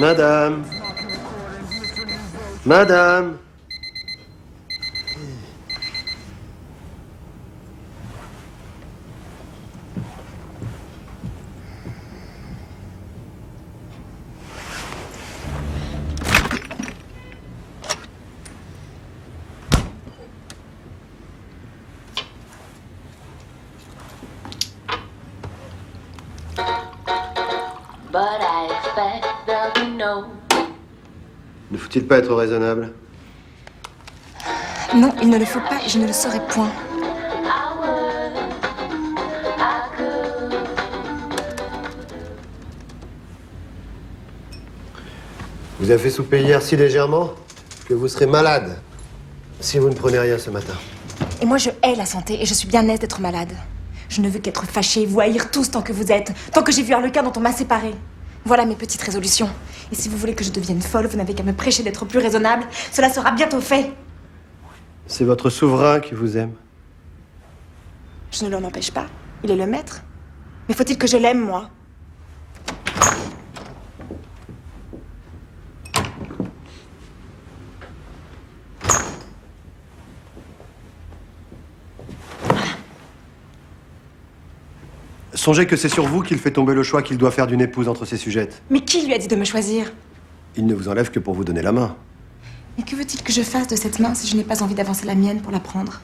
Madame. Madame. Ne faut-il pas être raisonnable? Non, il ne le faut pas et je ne le serai point. Vous avez fait souper hier si légèrement que vous serez malade si vous ne prenez rien ce matin. Et moi, je hais la santé et je suis bien aise d'être malade. Je ne veux qu'être fâchée, vous haïr tous tant que vous êtes, tant que j'ai vu Harlequin dont on m'a séparée. Voilà mes petites résolutions. Et si vous voulez que je devienne folle, vous n'avez qu'à me prêcher d'être plus raisonnable. Cela sera bientôt fait. C'est votre souverain qui vous aime. Je ne l'en empêche pas. Il est le maître. Mais faut-il que je l'aime, moi? Songez que c'est sur vous qu'il fait tomber le choix qu'il doit faire d'une épouse entre ses sujettes. Mais qui lui a dit de me choisir? Il ne vous enlève que pour vous donner la main. Mais que veut-il que je fasse de cette main si je n'ai pas envie d'avancer la mienne pour la prendre?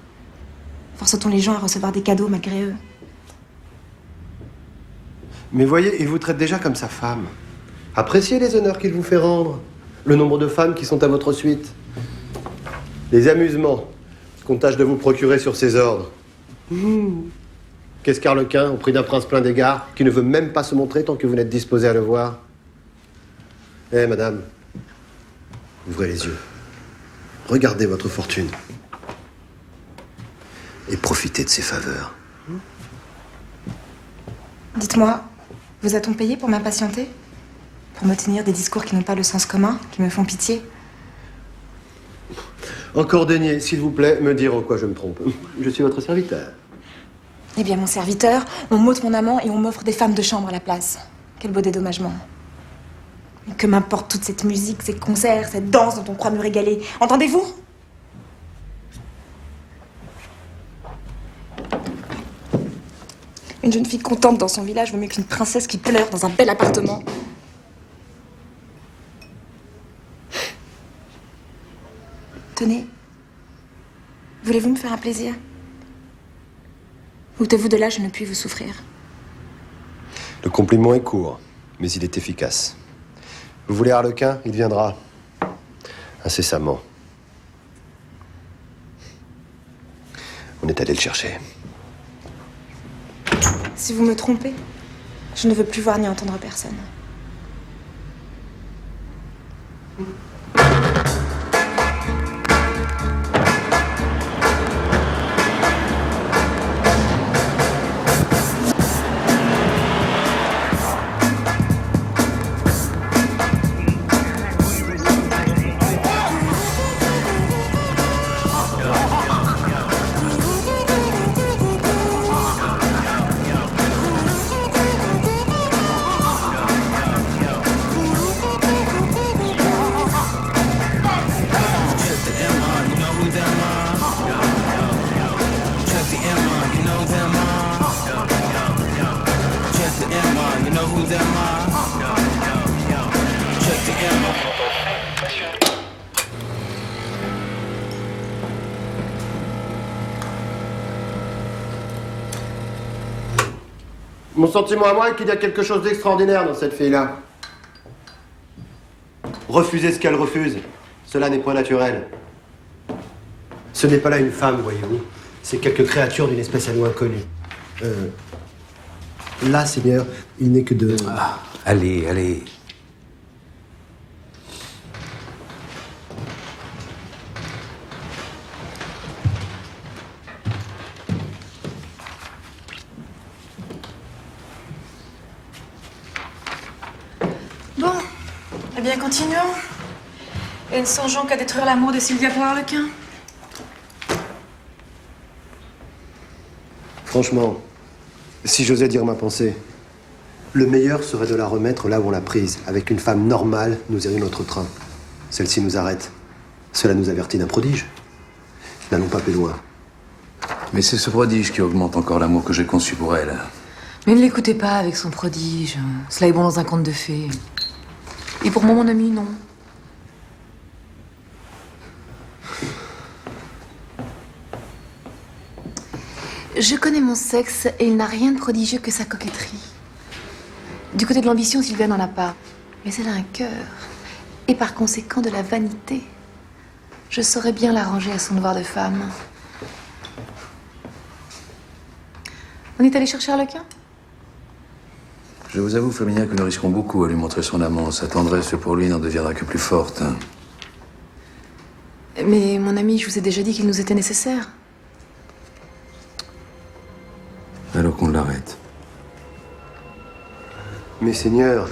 Force-t-on les gens à recevoir des cadeaux malgré eux? Mais voyez, il vous traite déjà comme sa femme. Appréciez les honneurs qu'il vous fait rendre, le nombre de femmes qui sont à votre suite, les amusements qu'on tâche de vous procurer sur ses ordres. Qu'est-ce qu'Harlequin, au prix d'un prince plein d'égards, qui ne veut même pas se montrer tant que vous n'êtes disposé à le voir? Eh, madame, ouvrez les yeux. Regardez votre fortune. Et profitez de ses faveurs. Dites-moi, vous a-t-on payé pour m'impatienter? Pour me tenir des discours qui n'ont pas le sens commun, qui me font pitié? Encore daigné, s'il vous plaît, me dire en quoi je me trompe. Je suis votre serviteur. Eh bien, mon serviteur, on m'ôte mon amant et on m'offre des femmes de chambre à la place. Quel beau dédommagement. Mais que m'importe toute cette musique, ces concerts, cette danse dont on croit me régaler. Entendez-vous? Une jeune fille contente dans son village vaut mieux qu'une princesse qui pleure dans un bel appartement. Tenez. Voulez-vous me faire un plaisir? Ôtez-vous de là, je ne puis vous souffrir. Le compliment est court, mais il est efficace. Vous voulez Harlequin? Il viendra. Incessamment. On est allé le chercher. Si vous me trompez, je ne veux plus voir ni entendre personne. Mon sentiment à moi est qu'il y a quelque chose d'extraordinaire dans cette fille-là. Refusez ce qu'elle refuse. Cela n'est point naturel. Ce n'est pas là une femme, voyez-vous. C'est quelque créature d'une espèce à nous inconnue. Là, Seigneur, il n'est que de... Ah, allez, allez. Bon, eh bien continuons. Et ne songeons qu'à détruire l'amour de Sylvia pour Harlequin. Franchement, si j'osais dire ma pensée, Le meilleur serait de la remettre là où on l'a prise. Avec une femme normale, nous irions notre train. Celle-ci nous arrête. Cela nous avertit d'un prodige. N'allons pas plus loin. Mais c'est ce prodige qui augmente encore l'amour que j'ai conçu pour elle. Mais ne l'écoutez pas avec son prodige. Cela est bon dans un conte de fées. Et pour moi, mon ami, non. Je connais mon sexe et il n'a rien de prodigieux que sa coquetterie. Du côté de l'ambition, Sylvia n'en a pas. Mais elle a un cœur. Et par conséquent, de la vanité. Je saurais bien l'arranger à son devoir de femme. On est allé chercher Harlequin ? Je vous avoue, Flaminia, que nous risquons beaucoup à lui montrer son amant. Sa tendresse pour lui n'en deviendra que plus forte. Mais mon ami, je vous ai déjà dit qu'il nous était nécessaire. Alors qu'on l'arrête. Mais Seigneur,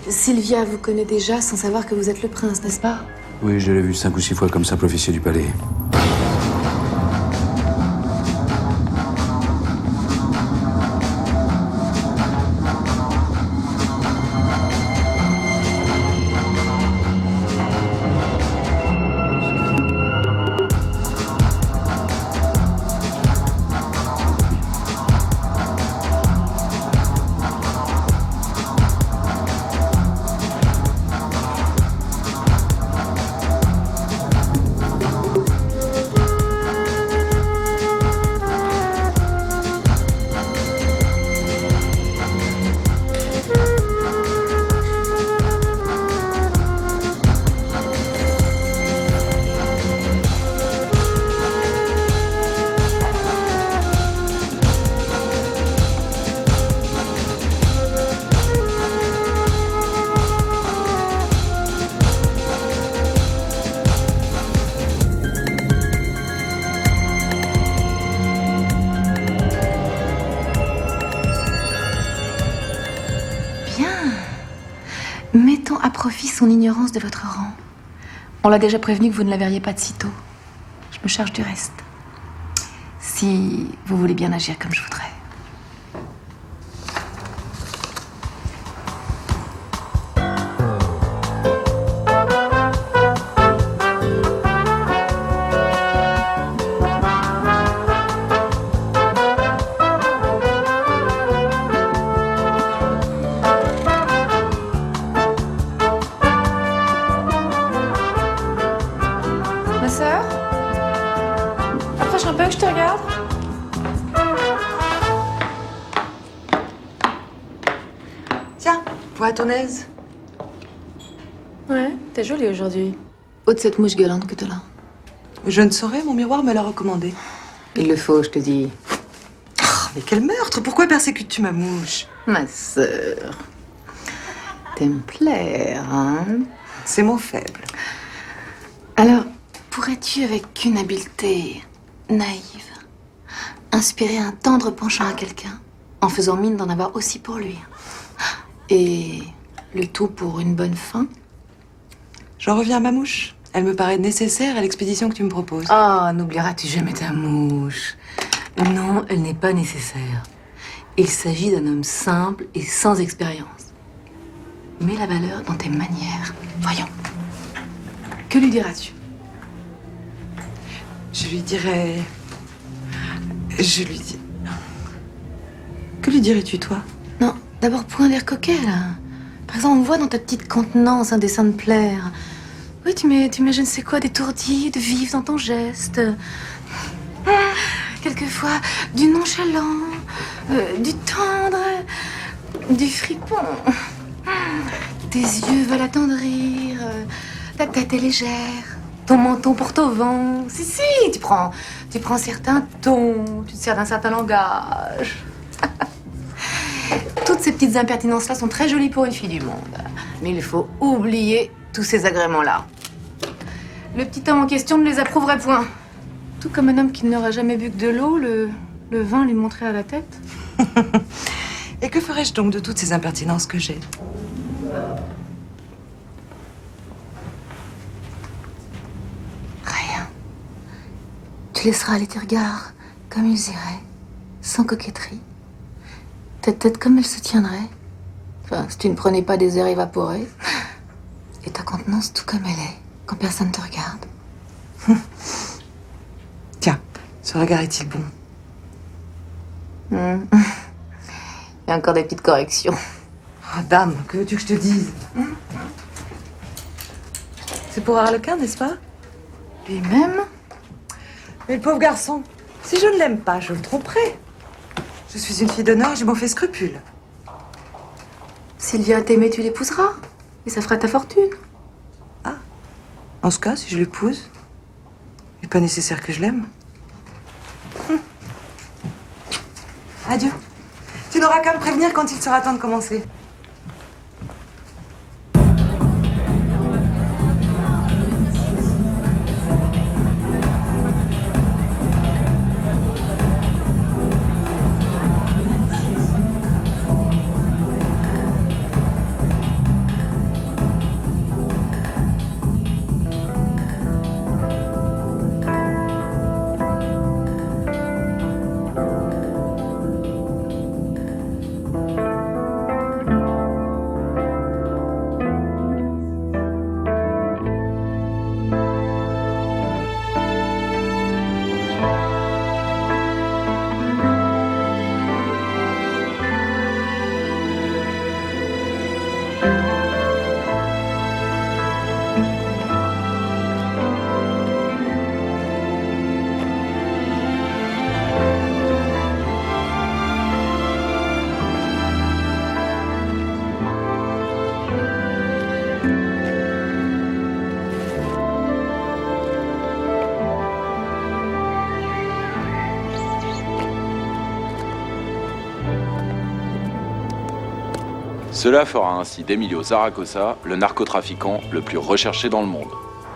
Sylvia vous connaît déjà sans savoir que vous êtes le prince, n'est-ce pas ? Oui, je l'ai vu 5 ou 6 fois comme simple officier du palais. Mettons à profit son ignorance de votre rang. On l'a déjà prévenu que vous ne la verriez pas de sitôt. Je me charge du reste. Si vous voulez bien agir comme je voudrais. Ma sœur, approche un peu que je te regarde. Tiens, vois ton aise. Ouais, t'es jolie aujourd'hui. Ôte cette mouche galante que t'as là. Je ne saurais, mon miroir me l'a recommandé. Il le faut, je te dis. Oh, mais quel meurtre! Pourquoi persécutes-tu ma mouche? Ma sœur, t'aimes plaire, hein? C'est mon faible. Alors, pourrais-tu, avec une habileté naïve, inspirer un tendre penchant à quelqu'un, en faisant mine d'en avoir aussi pour lui? Et le tout pour une bonne fin? J'en reviens à ma mouche. Elle me paraît nécessaire à l'expédition que tu me proposes. Ah, n'oublieras-tu jamais ta mouche? Non, elle n'est pas nécessaire. Il s'agit d'un homme simple et sans expérience. Mets la valeur dans tes manières. Voyons. Que lui diras-tu? Je lui dirais... Je lui dis... Que lui dirais-tu, toi? Non, d'abord point d'air coquet, là. Par exemple, on voit dans ta petite contenance un dessin de plaire. Oui, tu mets je ne sais quoi d'étourdi, de vif dans ton geste. Quelquefois, du nonchalant, du tendre, du fripon. Tes yeux veulent attendrir, ta tête est légère, ton menton porte au vent. Si, tu prends certains tons, tu te sers d'un certain langage. Toutes ces petites impertinences-là sont très jolies pour une fille du monde. Mais il faut oublier tous ces agréments-là. Le petit homme en question ne les approuverait point. Tout comme un homme qui n'aurait jamais bu que de l'eau, le vin lui monterait à la tête. Et que ferais-je donc de toutes ces impertinences que j'ai? Rien. Tu laisseras aller tes regards comme ils iraient, sans coquetterie. Ta tête comme elle se tiendrait, Enfin, si tu ne prenais pas des airs évaporés. Et ta contenance tout comme elle est, quand personne te regarde. Tiens, ce regard est-il bon? Il y a encore des petites corrections. Oh, dame, que veux-tu que je te dise? C'est pour Harlequin, n'est-ce pas? Lui-même. Mais le pauvre garçon, si je ne l'aime pas, je le tromperai. Je suis une fille d'honneur et je m'en fais scrupule. Sylvia t'aimait, tu l'épouseras. Et ça fera ta fortune. En ce cas, si je l'épouse, il n'est pas nécessaire que je l'aime. Adieu. Tu n'auras qu'à me prévenir quand il sera temps de commencer. Cela fera ainsi d'Emilio Zaragoza le narcotrafiquant le plus recherché dans le monde.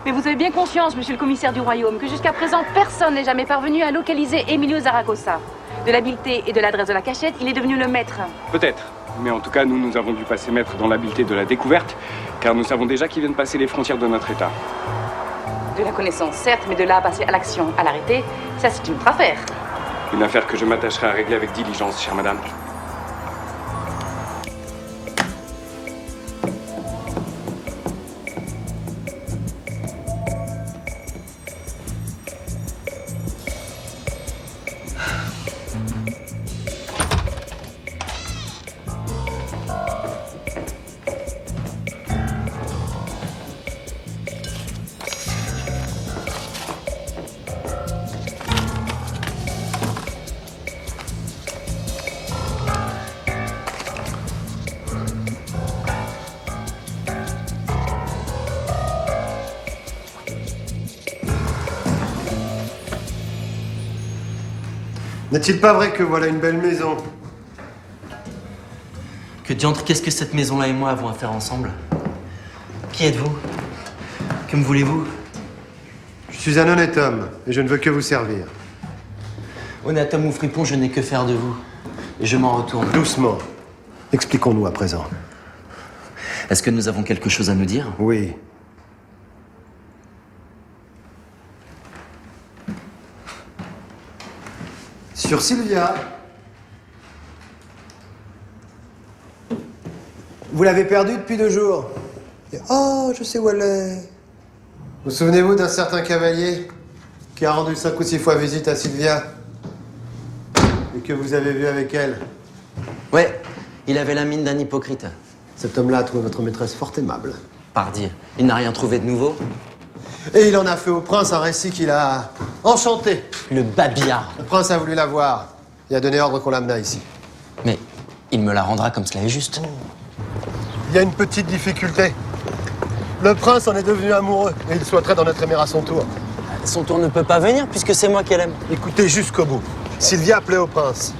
Mais vous avez bien conscience, monsieur le commissaire du royaume, que jusqu'à présent, personne n'est jamais parvenu à localiser Emilio Zaragoza. De l'habileté et de l'adresse de la cachette, il est devenu le maître. Peut-être. Mais en tout cas, nous avons dû passer maître dans l'habileté de la découverte, car nous savons déjà qu'il vient de passer les frontières de notre État. De la connaissance, certes, mais de là à passer à l'action, à l'arrêter, ça c'est une autre affaire. Une affaire que je m'attacherai à régler avec diligence, chère madame. N'est-il pas vrai que voilà une belle maison? Que diantre, qu'est-ce que cette maison-là et moi avons à faire ensemble? Qui êtes-vous? Que me voulez-vous? Je suis un honnête homme et je ne veux que vous servir. Honnête homme ou fripon, je n'ai que faire de vous. Et je m'en retourne. Doucement. Expliquons-nous à présent. Est-ce que nous avons quelque chose à nous dire? Oui. Sur Sylvia. Vous l'avez perdue depuis 2 jours. Et oh, je sais où elle est. Vous souvenez-vous d'un certain cavalier qui a rendu 5 ou 6 fois visite à Sylvia et que vous avez vu avec elle? Ouais, il avait la mine d'un hypocrite. Cet homme-là a trouvé votre maîtresse fort aimable. Pardi, il n'a rien trouvé de nouveau. Et il en a fait au prince un récit qui l'a enchanté. Le babillard. Le prince a voulu la voir. Il a donné ordre qu'on l'amenât ici. Mais il me la rendra comme cela est juste. Il y a une petite difficulté. Le prince en est devenu amoureux et il souhaiterait d'en être aimé à son tour. Son tour ne peut pas venir puisque c'est moi qui l'aime. Écoutez jusqu'au bout. Sylvia plaît au prince.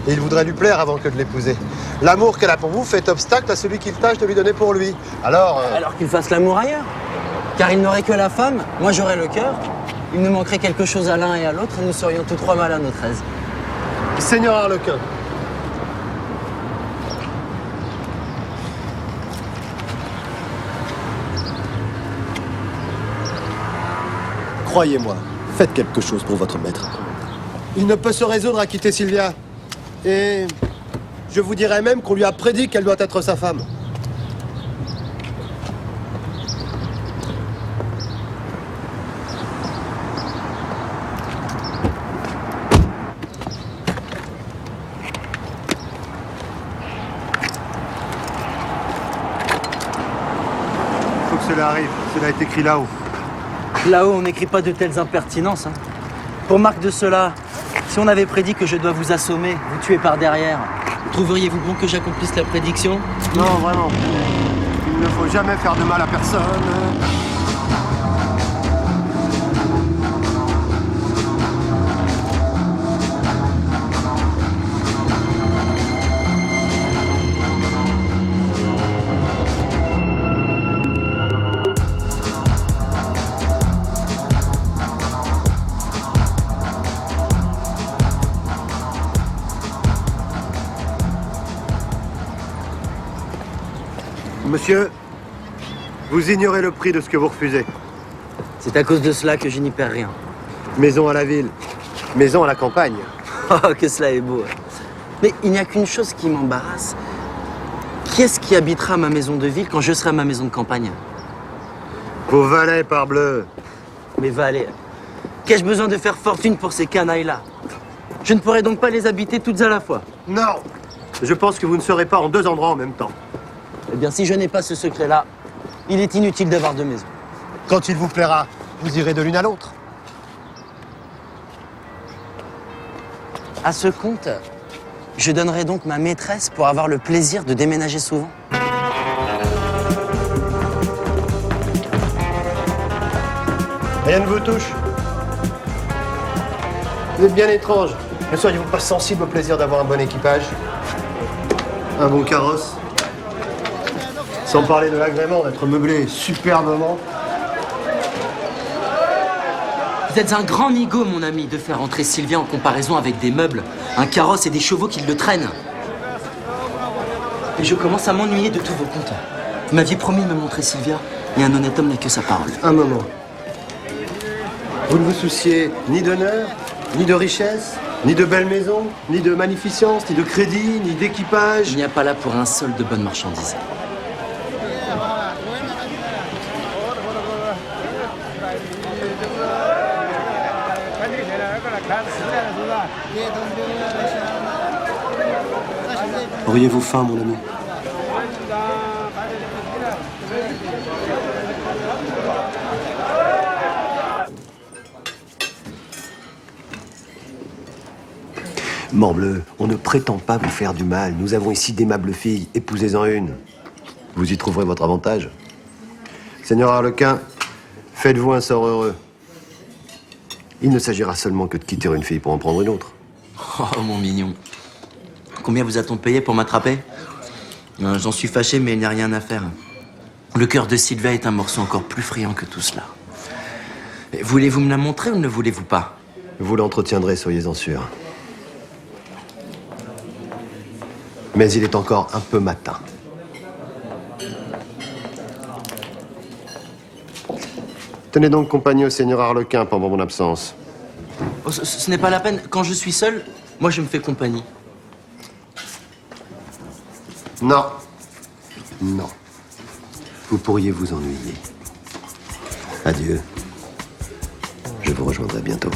Et il voudrait lui plaire avant que de l'épouser. L'amour qu'elle a pour vous fait obstacle à celui qu'il tâche de lui donner pour lui. Alors... Alors qu'il fasse l'amour ailleurs. Car il n'aurait que la femme, moi j'aurais le cœur. Il nous manquerait quelque chose à l'un et à l'autre et nous serions tous 3 mal à notre aise. Seigneur Harlequin. Croyez-moi, faites quelque chose pour votre maître. Il ne peut se résoudre à quitter Sylvia. Et Je vous dirais même qu'on lui a prédit qu'elle doit être sa femme. Faut que cela arrive. Cela est écrit là-haut. Là-haut, on n'écrit pas de telles impertinences. Hein. Pour marque de cela, si on avait prédit que je dois vous assommer, vous tuer par derrière, trouveriez-vous bon que j'accomplisse la prédiction? Non, vraiment. Il ne faut jamais faire de mal à personne. Monsieur, vous ignorez le prix de ce que vous refusez. C'est à cause de cela que je n'y perds rien. Maison à la ville, maison à la campagne. Oh, que cela est beau. Mais il n'y a qu'une chose qui m'embarrasse. Qui est-ce qui habitera ma maison de ville quand je serai à ma maison de campagne? Vos valets, parbleu. Mes valets. Qu'ai-je besoin de faire fortune pour ces canailles-là? Je ne pourrai donc pas les habiter toutes à la fois. Non. Je pense que vous ne serez pas en deux endroits en même temps. Eh bien, si je n'ai pas ce secret-là, il est inutile d'avoir deux maisons. Quand il vous plaira, vous irez de l'une à l'autre. À ce compte, je donnerai donc ma maîtresse pour avoir le plaisir de déménager souvent. Rien ne vous touche. Vous êtes bien étrange. Ne seriez-vous pas sensible au plaisir d'avoir un bon équipage? Un bon carrosse? Sans parler de l'agrément d'être meublé superbement. Vous êtes un grand nigaud, mon ami, de faire entrer Sylvia en comparaison avec des meubles, un carrosse et des chevaux qui le traînent. Et je commence à m'ennuyer de tous vos contes. Vous m'aviez promis de me montrer Sylvia, et un honnête homme n'a que sa parole. Un moment. Vous ne vous souciez ni d'honneur, ni de richesse, ni de belles maisons, ni de magnificence, ni de crédit, ni d'équipage. Il n'y a pas là pour un sol de bonnes marchandises. Auriez-vous faim, mon ami? Morbleu, on ne prétend pas vous faire du mal. Nous avons ici d'aimables filles. Épousez-en une. Vous y trouverez votre avantage. Seigneur Harlequin, faites-vous un sort heureux. Il ne s'agira seulement que de quitter une fille pour en prendre une autre. Oh, mon mignon. Combien vous a-t-on payé pour m'attraper? J'en suis fâché, mais il n'y a rien à faire. Le cœur de Sylvia est un morceau encore plus friand que tout cela. Voulez-vous me la montrer ou ne voulez-vous pas? Vous l'entretiendrez, soyez-en sûr. Mais il est encore un peu matin. Tenez donc compagnie au seigneur Harlequin pendant mon absence. Oh, ce n'est pas la peine. Quand je suis seul, moi je me fais compagnie. Non. Non. Vous pourriez vous ennuyer. Adieu. Je vous rejoindrai bientôt.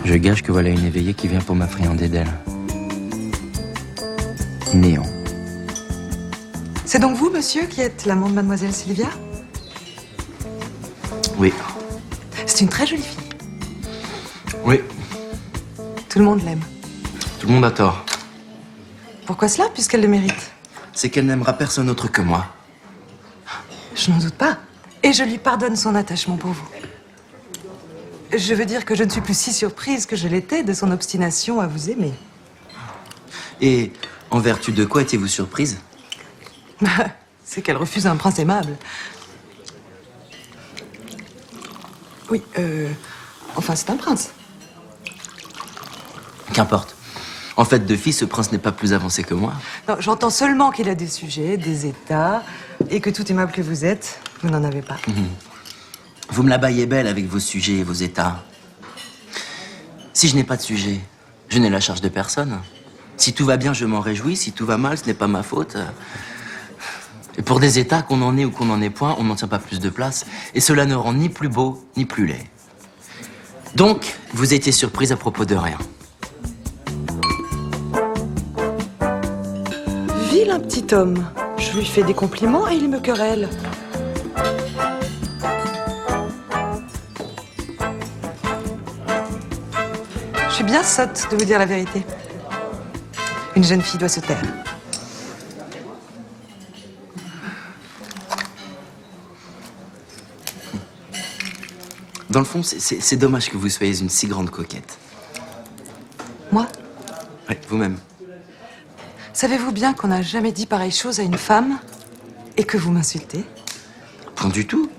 Je gage que voilà une éveillée qui vient pour m'affriander d'elle. Néant. C'est donc vous, monsieur, qui êtes l'amant de mademoiselle Sylvia? Oui. C'est une très jolie fille. Oui. Tout le monde l'aime. Tout le monde a tort. Pourquoi cela, puisqu'elle le mérite? C'est qu'elle n'aimera personne autre que moi. Je n'en doute pas. Et je lui pardonne son attachement pour vous. Je veux dire que je ne suis plus si surprise que je l'étais de son obstination à vous aimer. Et en vertu de quoi étiez-vous surprise? C'est qu'elle refuse un prince aimable. Oui, enfin, c'est un prince. Qu'importe. En fait de fille, ce prince n'est pas plus avancé que moi. Non, j'entends seulement qu'il a des sujets, des états, et que tout aimable que vous êtes, vous n'en avez pas. Vous me la baillez belle avec vos sujets et vos états. Si je n'ai pas de sujet, je n'ai la charge de personne. Si tout va bien, je m'en réjouis. Si tout va mal, ce n'est pas ma faute. Et pour des états, qu'on en ait ou qu'on n'en ait point, on n'en tient pas plus de place. Et cela ne rend ni plus beau, ni plus laid. Donc, vous étiez surprise à propos de rien. Vilain petit homme. Je lui fais des compliments et il me querelle. Je suis bien sotte de vous dire la vérité. Une jeune fille doit se taire. Dans le fond, c'est dommage que vous soyez une si grande coquette. Moi? Oui, vous-même. Savez-vous bien qu'on n'a jamais dit pareille chose à une femme et que vous m'insultez? Point du tout.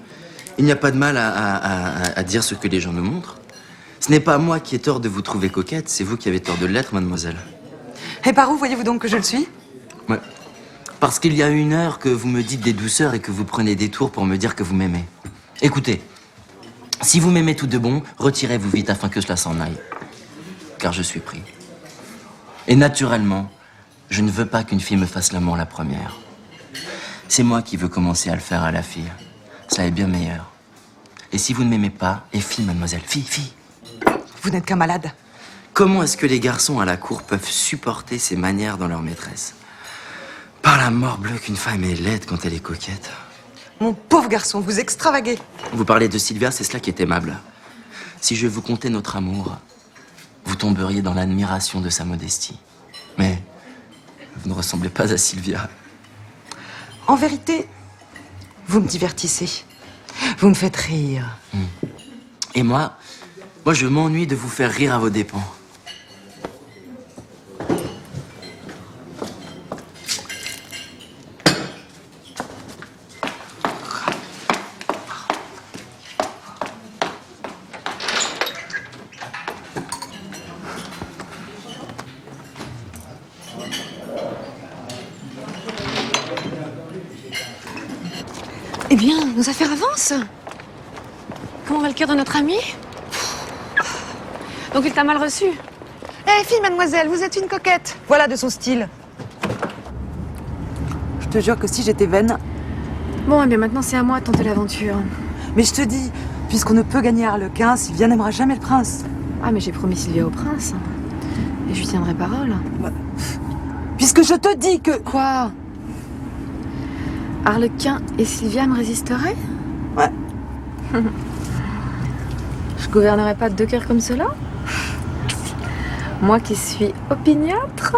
Il n'y a pas de mal à dire ce que les gens nous montrent. Ce n'est pas moi qui ai tort de vous trouver coquette, c'est vous qui avez tort de l'être, mademoiselle. Et par où voyez-vous donc que je le suis? Ouais. Parce qu'il y a 1 heure que vous me dites des douceurs et que vous prenez des tours pour me dire que vous m'aimez. Écoutez, si vous m'aimez tout de bon, retirez-vous vite afin que cela s'en aille. Car je suis pris. Et naturellement, je ne veux pas qu'une fille me fasse l'amour la première. C'est moi qui veux commencer à le faire à la fille. Cela est bien meilleur. Et si vous ne m'aimez pas, et fille, mademoiselle, fille. Vous n'êtes qu'un malade. Comment est-ce que les garçons à la cour peuvent supporter ces manières dans leur maîtresse? Par la mort bleue qu'une femme est laide quand elle est coquette. Mon pauvre garçon, vous extravaguez. Vous parlez de Sylvia, c'est cela qui est aimable. Si je vous contais notre amour, vous tomberiez dans l'admiration de sa modestie. Mais vous ne ressemblez pas à Sylvia. En vérité, vous me divertissez. Vous me faites rire. Et moi, je m'ennuie de vous faire rire à vos dépens. Eh bien, nos affaires avancent. Comment va le cœur de notre ami? Donc il t'a mal reçu? Eh, fille, mademoiselle, vous êtes une coquette. Voilà de son style. Je te jure que si j'étais vaine... Bon, eh bien maintenant c'est à moi de tenter l'aventure. Mais je te dis, puisqu'on ne peut gagner Harlequin, Sylvia n'aimera jamais le prince. Ah, mais j'ai promis Sylvia au prince. Et je lui tiendrai parole. Puisque je te dis que... Quoi? Harlequin et Sylvia me résisteraient? Ouais. Je gouvernerai pas 2 cœurs comme cela? Moi qui suis opiniâtre?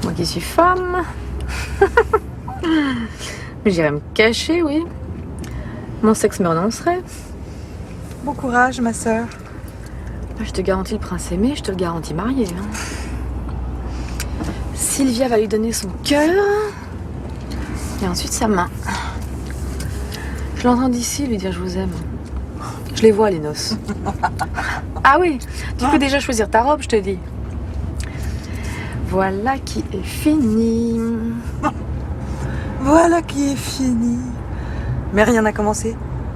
Moi qui suis femme? J'irais me cacher, oui. Mon sexe me renoncerait. Bon courage, ma sœur. Je te garantis le prince aimé, je te le garantis marié. Sylvia va lui donner son cœur et ensuite sa main. Je l'entends d'ici lui dire je vous aime. Je les vois les noces. Ah oui, tu peux déjà choisir ta robe, je te dis. Voilà qui est fini. Voilà qui est fini. Mais rien n'a commencé.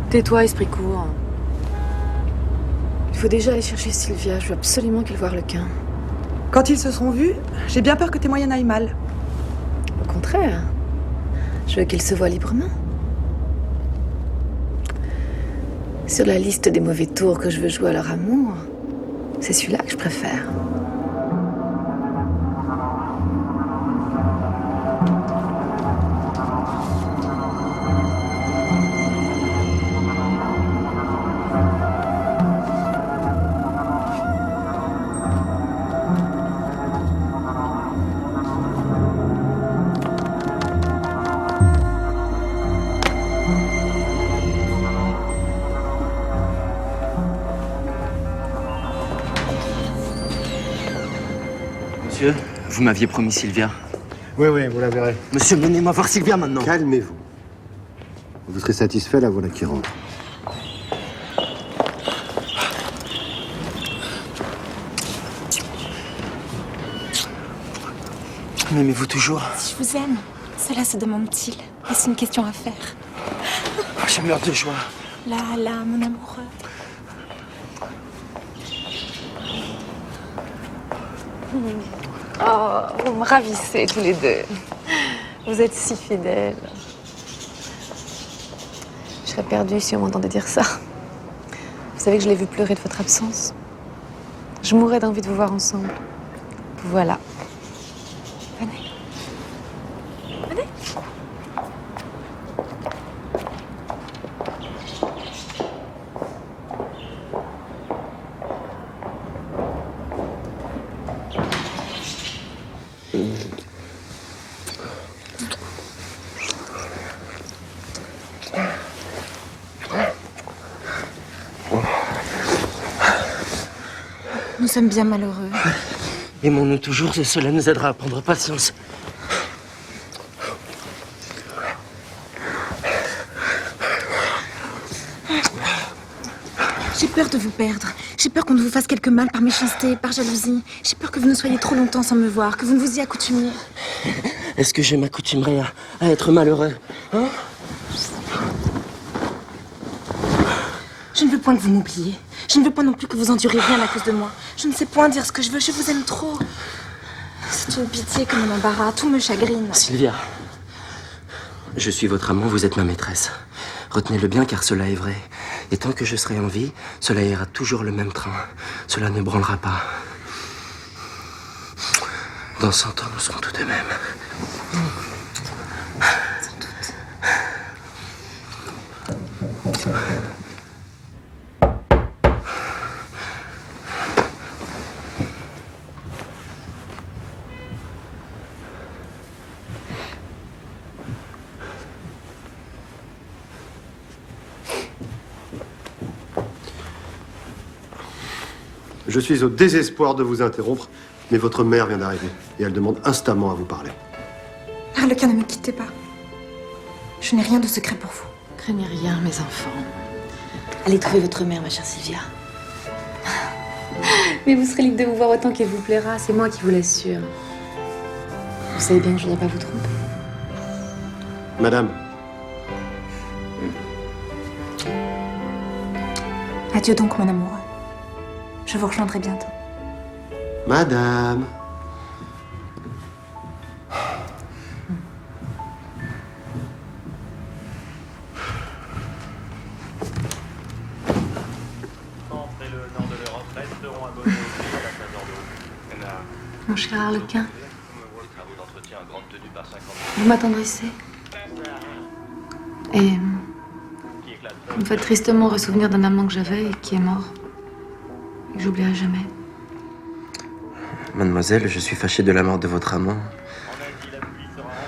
Tais-toi, esprit court. Il faut déjà aller chercher Sylvia. Je veux absolument qu'elle voie Harlequin. Quand ils se seront vus, j'ai bien peur que tes moyens aillent mal. Au contraire, je veux qu'ils se voient librement. Sur la liste des mauvais tours que je veux jouer à leur amour, c'est celui-là que je préfère. Monsieur, vous m'aviez promis Sylvia. Oui, vous la verrez. Monsieur, menez-moi voir Sylvia maintenant. Calmez-vous. Vous serez satisfait, la voilà qui rentre. M'aimez-vous toujours? Si je vous aime, cela se demande-t-il. Est-ce une question à faire? Je meurs de joie. Là, mon amoureux. Oh, vous me ravissez tous les deux. Vous êtes si fidèles. Je serais perdue si on m'entendait dire ça. Vous savez que je l'ai vu pleurer de votre absence. Je mourrais d'envie de vous voir ensemble. Voilà. Venez. Venez. Nous sommes bien malheureux. Aimons-nous toujours et cela nous aidera à prendre patience. J'ai peur de vous perdre. J'ai peur qu'on ne vous fasse quelque mal par méchanceté, par jalousie. J'ai peur que vous ne soyez trop longtemps sans me voir, que vous ne vous y accoutumiez. Est-ce que je m'accoutumerai à être malheureux, hein? Je ne veux point que vous m'oubliez. Je ne veux pas non plus que vous enduriez rien à cause de moi. Je ne sais point dire ce que je veux, je vous aime trop. C'est une pitié que mon embarras, tout me chagrine. Sylvia, je suis votre amant, vous êtes ma maîtresse. Retenez-le bien car cela est vrai. Et tant que je serai en vie, cela ira toujours le même train. Cela ne branlera pas. Dans 100 ans, nous serons tout de même. Sans doute. Je suis au désespoir de vous interrompre, mais votre mère vient d'arriver et elle demande instamment à vous parler. Harlequin, ne me quittez pas. Je n'ai rien de secret pour vous. Craignez rien, mes enfants. Allez trouver votre mère, ma chère Sylvia. Mais vous serez libre de vous voir autant qu'il vous plaira, c'est moi qui vous l'assure. Vous savez bien que je ne voudrais pas vous tromper. Madame, Adieu donc, mon amoureux. Je vous rejoindrai bientôt. madame. Mon cher Harlequin, vous m'attendrissez. Et vous me faites tristement ressouvenir d'un amant que j'avais et qui est mort. Et que j'oublierai jamais. Mademoiselle, je suis fâché de la mort de votre amant.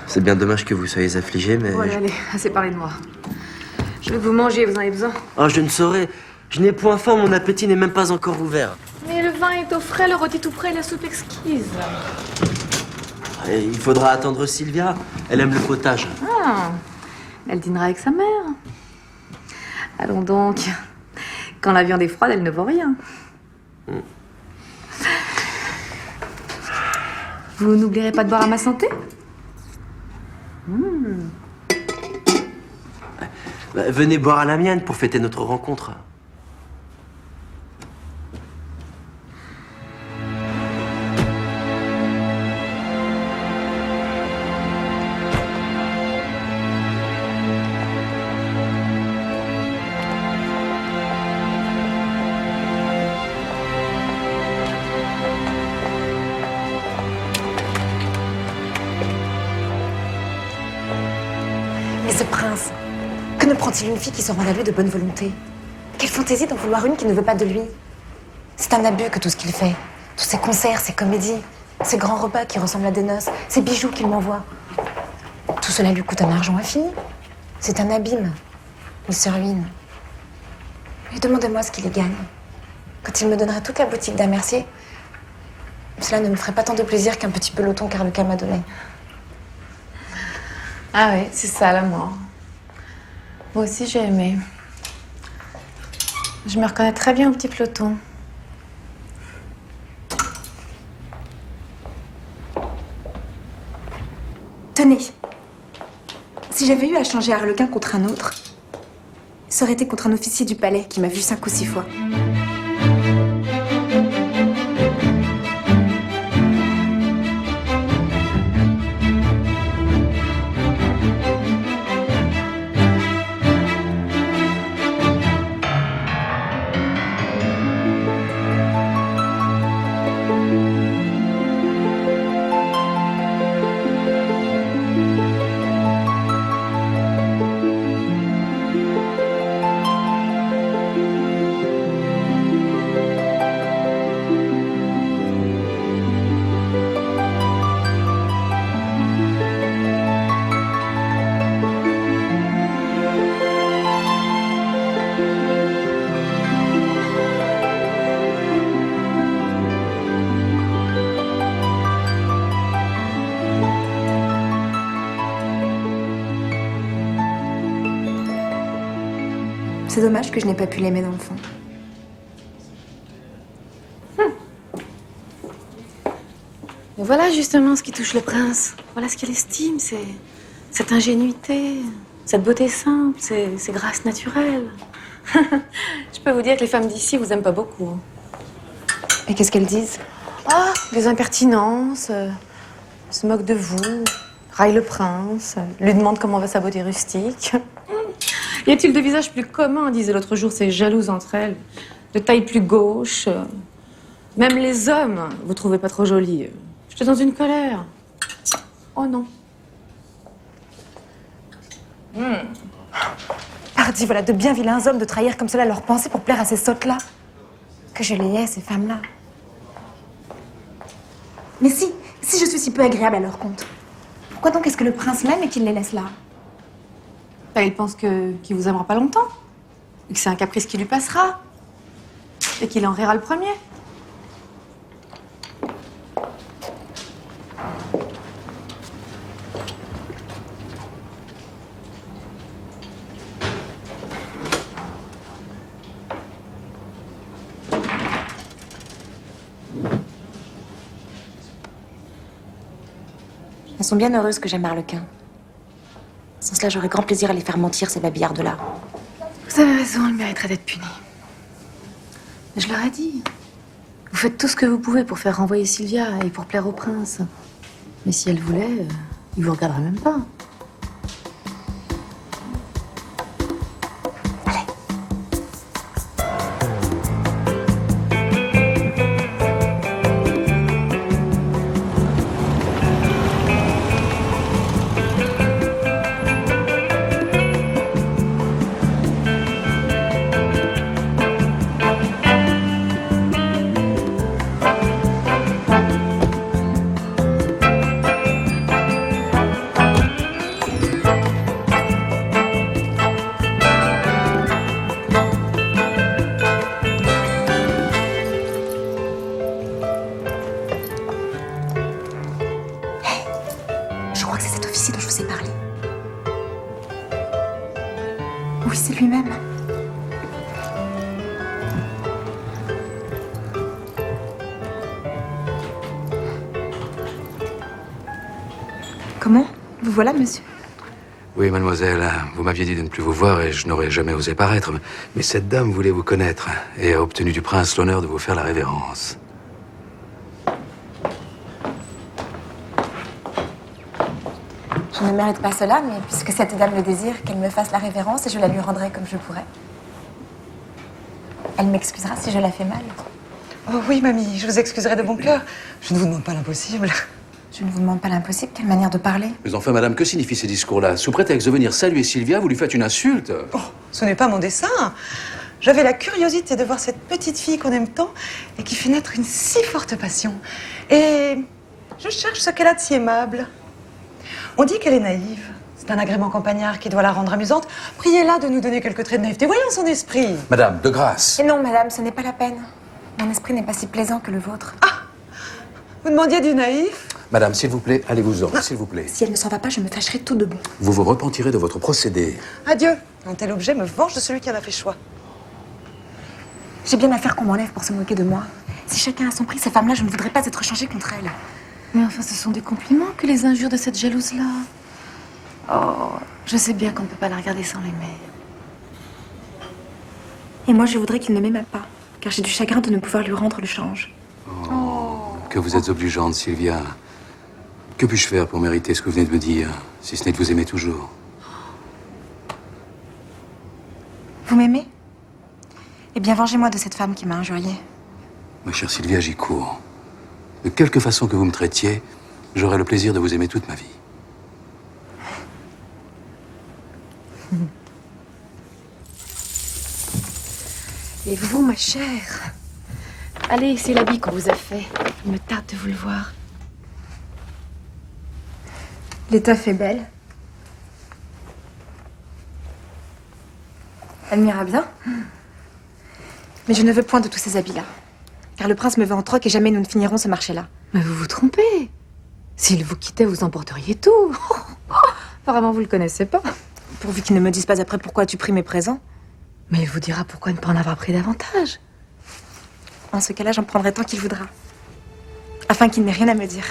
C'est bien dommage que vous soyez affligée, mais... Voilà, allez, assez parlé de moi. Je veux que vous mangiez, vous en avez besoin. Oh, je ne saurais. Je n'ai point faim, mon appétit n'est même pas encore ouvert. Mais le vin est au frais, le rôti tout prêt, la soupe exquise. Et il faudra attendre Sylvia. Elle aime le potage. Ah, elle dînera avec sa mère. Allons donc. Quand la viande est froide, elle ne vaut rien. Vous n'oublierez pas de boire à ma santé? Venez boire à la mienne pour fêter notre rencontre. Mais ce prince, que ne prend-il une fille qui se rend à lui de bonne volonté? Quelle fantaisie d'en vouloir une qui ne veut pas de lui? C'est un abus que tout ce qu'il fait. Tous ces concerts, ces comédies, ces grands repas qui ressemblent à des noces, ces bijoux qu'il m'envoie. Tout cela lui coûte un argent infini. C'est un abîme. Il se ruine. Et demandez-moi ce qu'il y gagne. Quand il me donnerait toute la boutique d'un mercier, cela ne me ferait pas tant de plaisir qu'un petit peloton qu'Harlequin m'a donné. Ah oui, c'est ça l'amour. Moi aussi j'ai aimé. Je me reconnais très bien au petit peloton. Tenez. Si j'avais eu à changer Harlequin contre un autre, ça aurait été contre un officier du palais qui m'a vu 5 ou 6 fois. C'est dommage que je n'ai pas pu l'aimer dans le fond. Et voilà justement ce qui touche le prince. Voilà ce qu'il estime, c'est cette ingénuité, cette beauté simple, ces grâces naturelles. Je peux vous dire que les femmes d'ici vous aiment pas beaucoup. Et qu'est-ce qu'elles disent? Ah, des impertinences, se moquent de vous, raillent le prince, lui demandent comment va sa beauté rustique. Y a-t-il de visages plus communs, disait l'autre jour, ces jalouses entre elles, de taille plus gauche. Même les hommes, vous trouvez pas trop jolis. J'étais dans une colère. Oh non. Pardi, voilà de bien vilains hommes de trahir comme cela leurs pensées pour plaire à ces sottes-là. Que je les hais, ces femmes-là. Mais si je suis si peu agréable à leur compte, pourquoi donc est-ce que le prince m'aime et qu'il les laisse là? Bah, il pense qu'il vous aimera pas longtemps. Et que c'est un caprice qui lui passera. Et qu'il en rira le premier. Elles sont bien heureuses que j'aime Harlequin. Sans cela, j'aurais grand plaisir à les faire mentir, ces babillardes-là. Vous avez raison, elle mériterait d'être punie. Mais je leur ai dit. Vous faites tout ce que vous pouvez pour faire renvoyer Sylvia et pour plaire au prince. Mais si elle voulait, il vous regarderait même pas. Je crois que c'est cet officier dont je vous ai parlé. Oui, c'est lui-même. Comment? Vous voilà, monsieur? Oui, mademoiselle, vous m'aviez dit de ne plus vous voir et je n'aurais jamais osé paraître. Mais cette dame voulait vous connaître et a obtenu du prince l'honneur de vous faire la révérence. Je ne mérite pas cela, mais puisque cette dame le désire, qu'elle me fasse la révérence et je la lui rendrai comme je pourrai. Elle m'excusera si je la fais mal. Oh oui, mamie, je vous excuserai de bon cœur. Je ne vous demande pas l'impossible. Je ne vous demande pas l'impossible. Quelle manière de parler? Mais enfin, madame, que signifient ces discours-là? Sous prétexte de venir saluer Sylvia, vous lui faites une insulte. Oh, ce n'est pas mon dessein. J'avais la curiosité de voir cette petite fille qu'on aime tant et qui fait naître une si forte passion. Et je cherche ce qu'elle a de si aimable. On dit qu'elle est naïve. C'est un agrément campagnard qui doit la rendre amusante. Priez-la de nous donner quelques traits de naïveté. Voyons son esprit. Madame, de grâce. Et non, madame, ce n'est pas la peine. Mon esprit n'est pas si plaisant que le vôtre. Ah! Vous demandiez du naïf? Madame, s'il vous plaît, allez-vous-en, s'il vous plaît. Si elle ne s'en va pas, je me fâcherai tout de bon. Vous vous repentirez de votre procédé. Adieu. Un tel objet me venge de celui qui en a fait choix. J'ai bien affaire qu'on m'enlève pour se moquer de moi. Si chacun a son prix, ces femmes-là, je ne voudrais pas être changée contre elles. Mais enfin, ce sont des compliments que les injures de cette jalouse-là. Oh, je sais bien qu'on ne peut pas la regarder sans l'aimer. Et moi, je voudrais qu'il ne m'aimât pas, car j'ai du chagrin de ne pouvoir lui rendre le change. Que vous êtes obligeante, Sylvia. Que puis-je faire pour mériter ce que vous venez de me dire, si ce n'est de vous aimer toujours? Vous m'aimez? Eh bien, vengez-moi de cette femme qui m'a injuriée. Ma chère Sylvia, j'y cours. De quelque façon que vous me traitiez, j'aurai le plaisir de vous aimer toute ma vie. Et vous, ma chère? Allez, c'est l'habit qu'on vous a fait. Il me tarde de vous le voir. L'étoffe est belle. Elle m'ira bien. Mais je ne veux point de tous ces habits-là. Car le prince me veut en troc et jamais nous ne finirons ce marché-là. Mais vous vous trompez. S'il vous quittait, vous emporteriez tout. Apparemment, vous le connaissez pas. Pourvu qu'il ne me dise pas après pourquoi as-tu pris mes présents. Mais il vous dira pourquoi ne pas en avoir pris davantage. En ce cas-là, j'en prendrai tant qu'il voudra. Afin qu'il n'ait rien à me dire.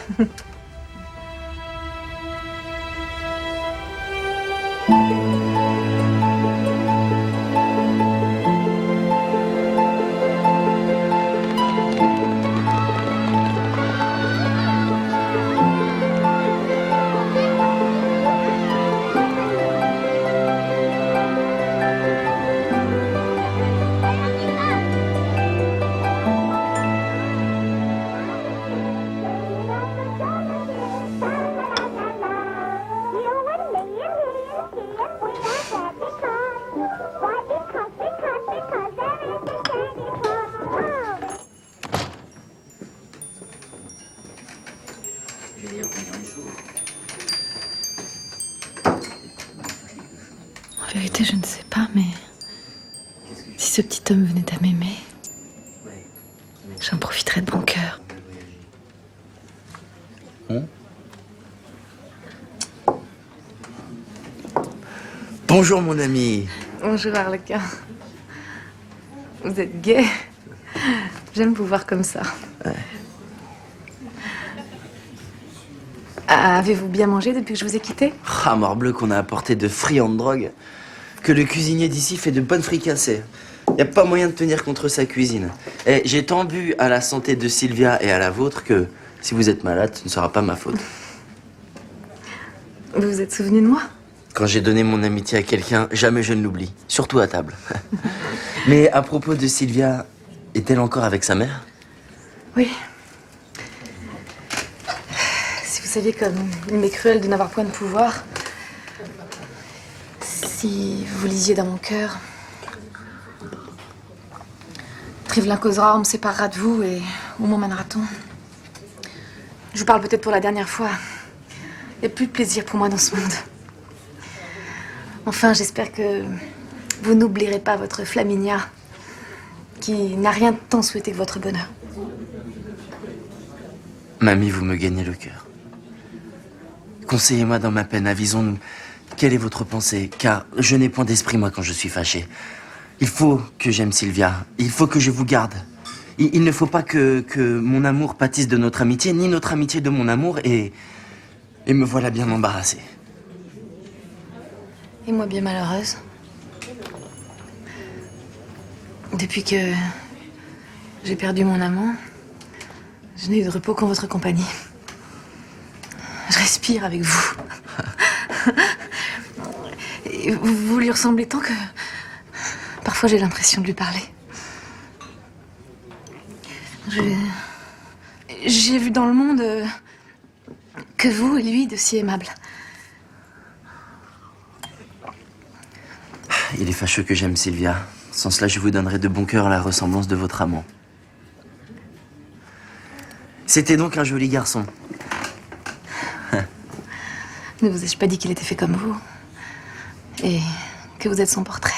En vérité, je ne sais pas, mais si ce petit homme venait à m'aimer, j'en profiterais de bon cœur. Bonjour, mon ami. Bonjour, Harlequin. Vous êtes gai. J'aime vous voir comme ça. Ouais. Avez-vous bien mangé depuis que je vous ai quitté? Ah, morbleu qu'on a apporté de friandes drogues. Que le cuisinier d'ici fait de bonnes fricassées. Y a pas moyen de tenir contre sa cuisine. Et j'ai tant bu à la santé de Sylvia et à la vôtre que si vous êtes malade, ce ne sera pas ma faute. Vous vous êtes souvenu de moi? Quand j'ai donné mon amitié à quelqu'un, jamais je ne l'oublie. Surtout à table. Mais à propos de Sylvia, est-elle encore avec sa mère? Oui. Si vous saviez comme il m'est cruel de n'avoir point de pouvoir. Si vous lisiez dans mon cœur. Trivelin causera, on me séparera de vous et où m'emmènera-t-on? Je vous parle peut-être pour la dernière fois. Il n'y a plus de plaisir pour moi dans ce monde. Enfin, j'espère que vous n'oublierez pas votre Flaminia, qui n'a rien tant souhaité que votre bonheur. Mamie, vous me gagnez le cœur. Conseillez-moi dans ma peine, avisons-nous. Quelle est votre pensée? Car je n'ai point d'esprit, moi, quand je suis fâché. Il faut que j'aime Sylvia. Il faut que je vous garde. Il ne faut pas que mon amour pâtisse de notre amitié, ni notre amitié de mon amour, et me voilà bien embarrassé. Et moi bien malheureuse. Depuis que j'ai perdu mon amant, je n'ai eu de repos qu'en votre compagnie. Je respire avec vous. Et vous lui ressemblez tant que parfois j'ai l'impression de lui parler. J'ai vu dans le monde que vous et lui de si aimables. Il est fâcheux que j'aime Sylvia. Sans cela, je vous donnerai de bon cœur la ressemblance de votre amant. C'était donc un joli garçon. Ne vous ai-je pas dit qu'il était fait comme vous? Et que vous êtes son portrait?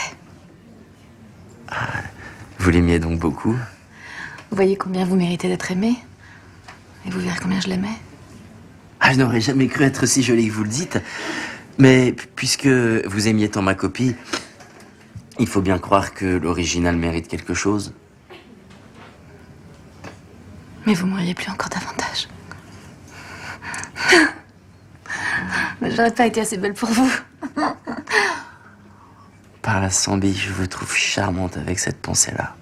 Vous l'aimiez donc beaucoup? Vous voyez combien vous méritez d'être aimé? Et vous verrez combien je l'aimais. Ah, je n'aurais jamais cru être si jolie que vous le dites. Mais puisque vous aimiez tant ma copie, il faut bien croire que l'original mérite quelque chose. Mais vous m'auriez plu encore davantage. j'aurais pas été assez belle pour vous. Par la Sambi, je vous trouve charmante avec cette pensée-là.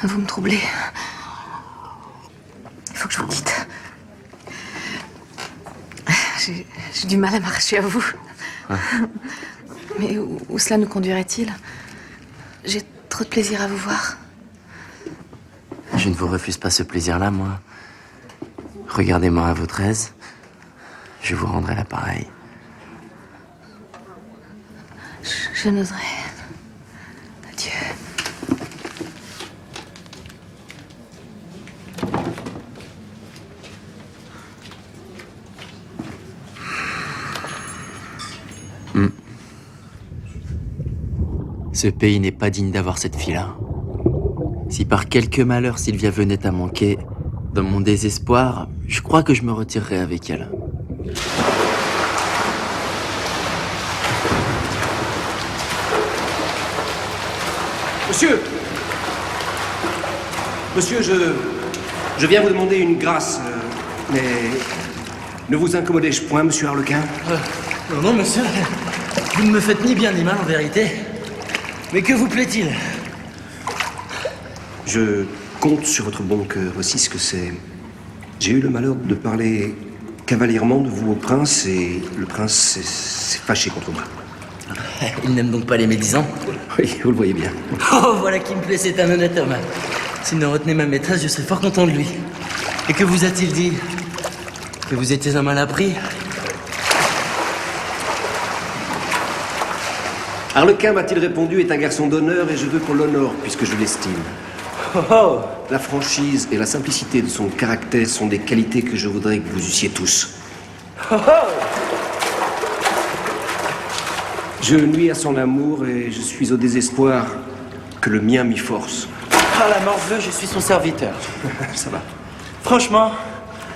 Vous me troublez. Il faut que je vous quitte. J'ai du mal à marcher à vous. Ouais. Mais où cela nous conduirait-il? J'ai trop de plaisir à vous voir. Je ne vous refuse pas ce plaisir-là, moi. Regardez-moi à votre aise. Je vous rendrai l'appareil. Je n'oserais. Adieu. Ce pays n'est pas digne d'avoir cette fille-là. Si par quelque malheur Sylvia venait à manquer, dans mon désespoir, je crois que je me retirerai avec elle. Monsieur! Monsieur, je viens vous demander une grâce, mais ne vous incommodez-je point, monsieur Harlequin? Non, monsieur, vous ne me faites ni bien ni mal en vérité. Mais que vous plaît-il? Je compte sur votre bon cœur aussi, ce que c'est. J'ai eu le malheur de parler cavalierement de vous au prince, et le prince s'est fâché contre moi. Il n'aime donc pas les médisants? Oui, vous le voyez bien. Oh, voilà qui me plaît, c'est un honnête homme. S'il ne retenait ma maîtresse, je serais fort content de lui. Et que vous a-t-il dit? Que vous étiez un mal appris? Harlequin, m'a-t-il répondu, est un garçon d'honneur et je veux qu'on l'honore puisque je l'estime. Oh. La franchise et la simplicité de son caractère sont des qualités que je voudrais que vous eussiez tous. Oh. Je nuis à son amour et je suis au désespoir que le mien m'y force. Ah, la morveux, je suis son serviteur. Ça va. Franchement,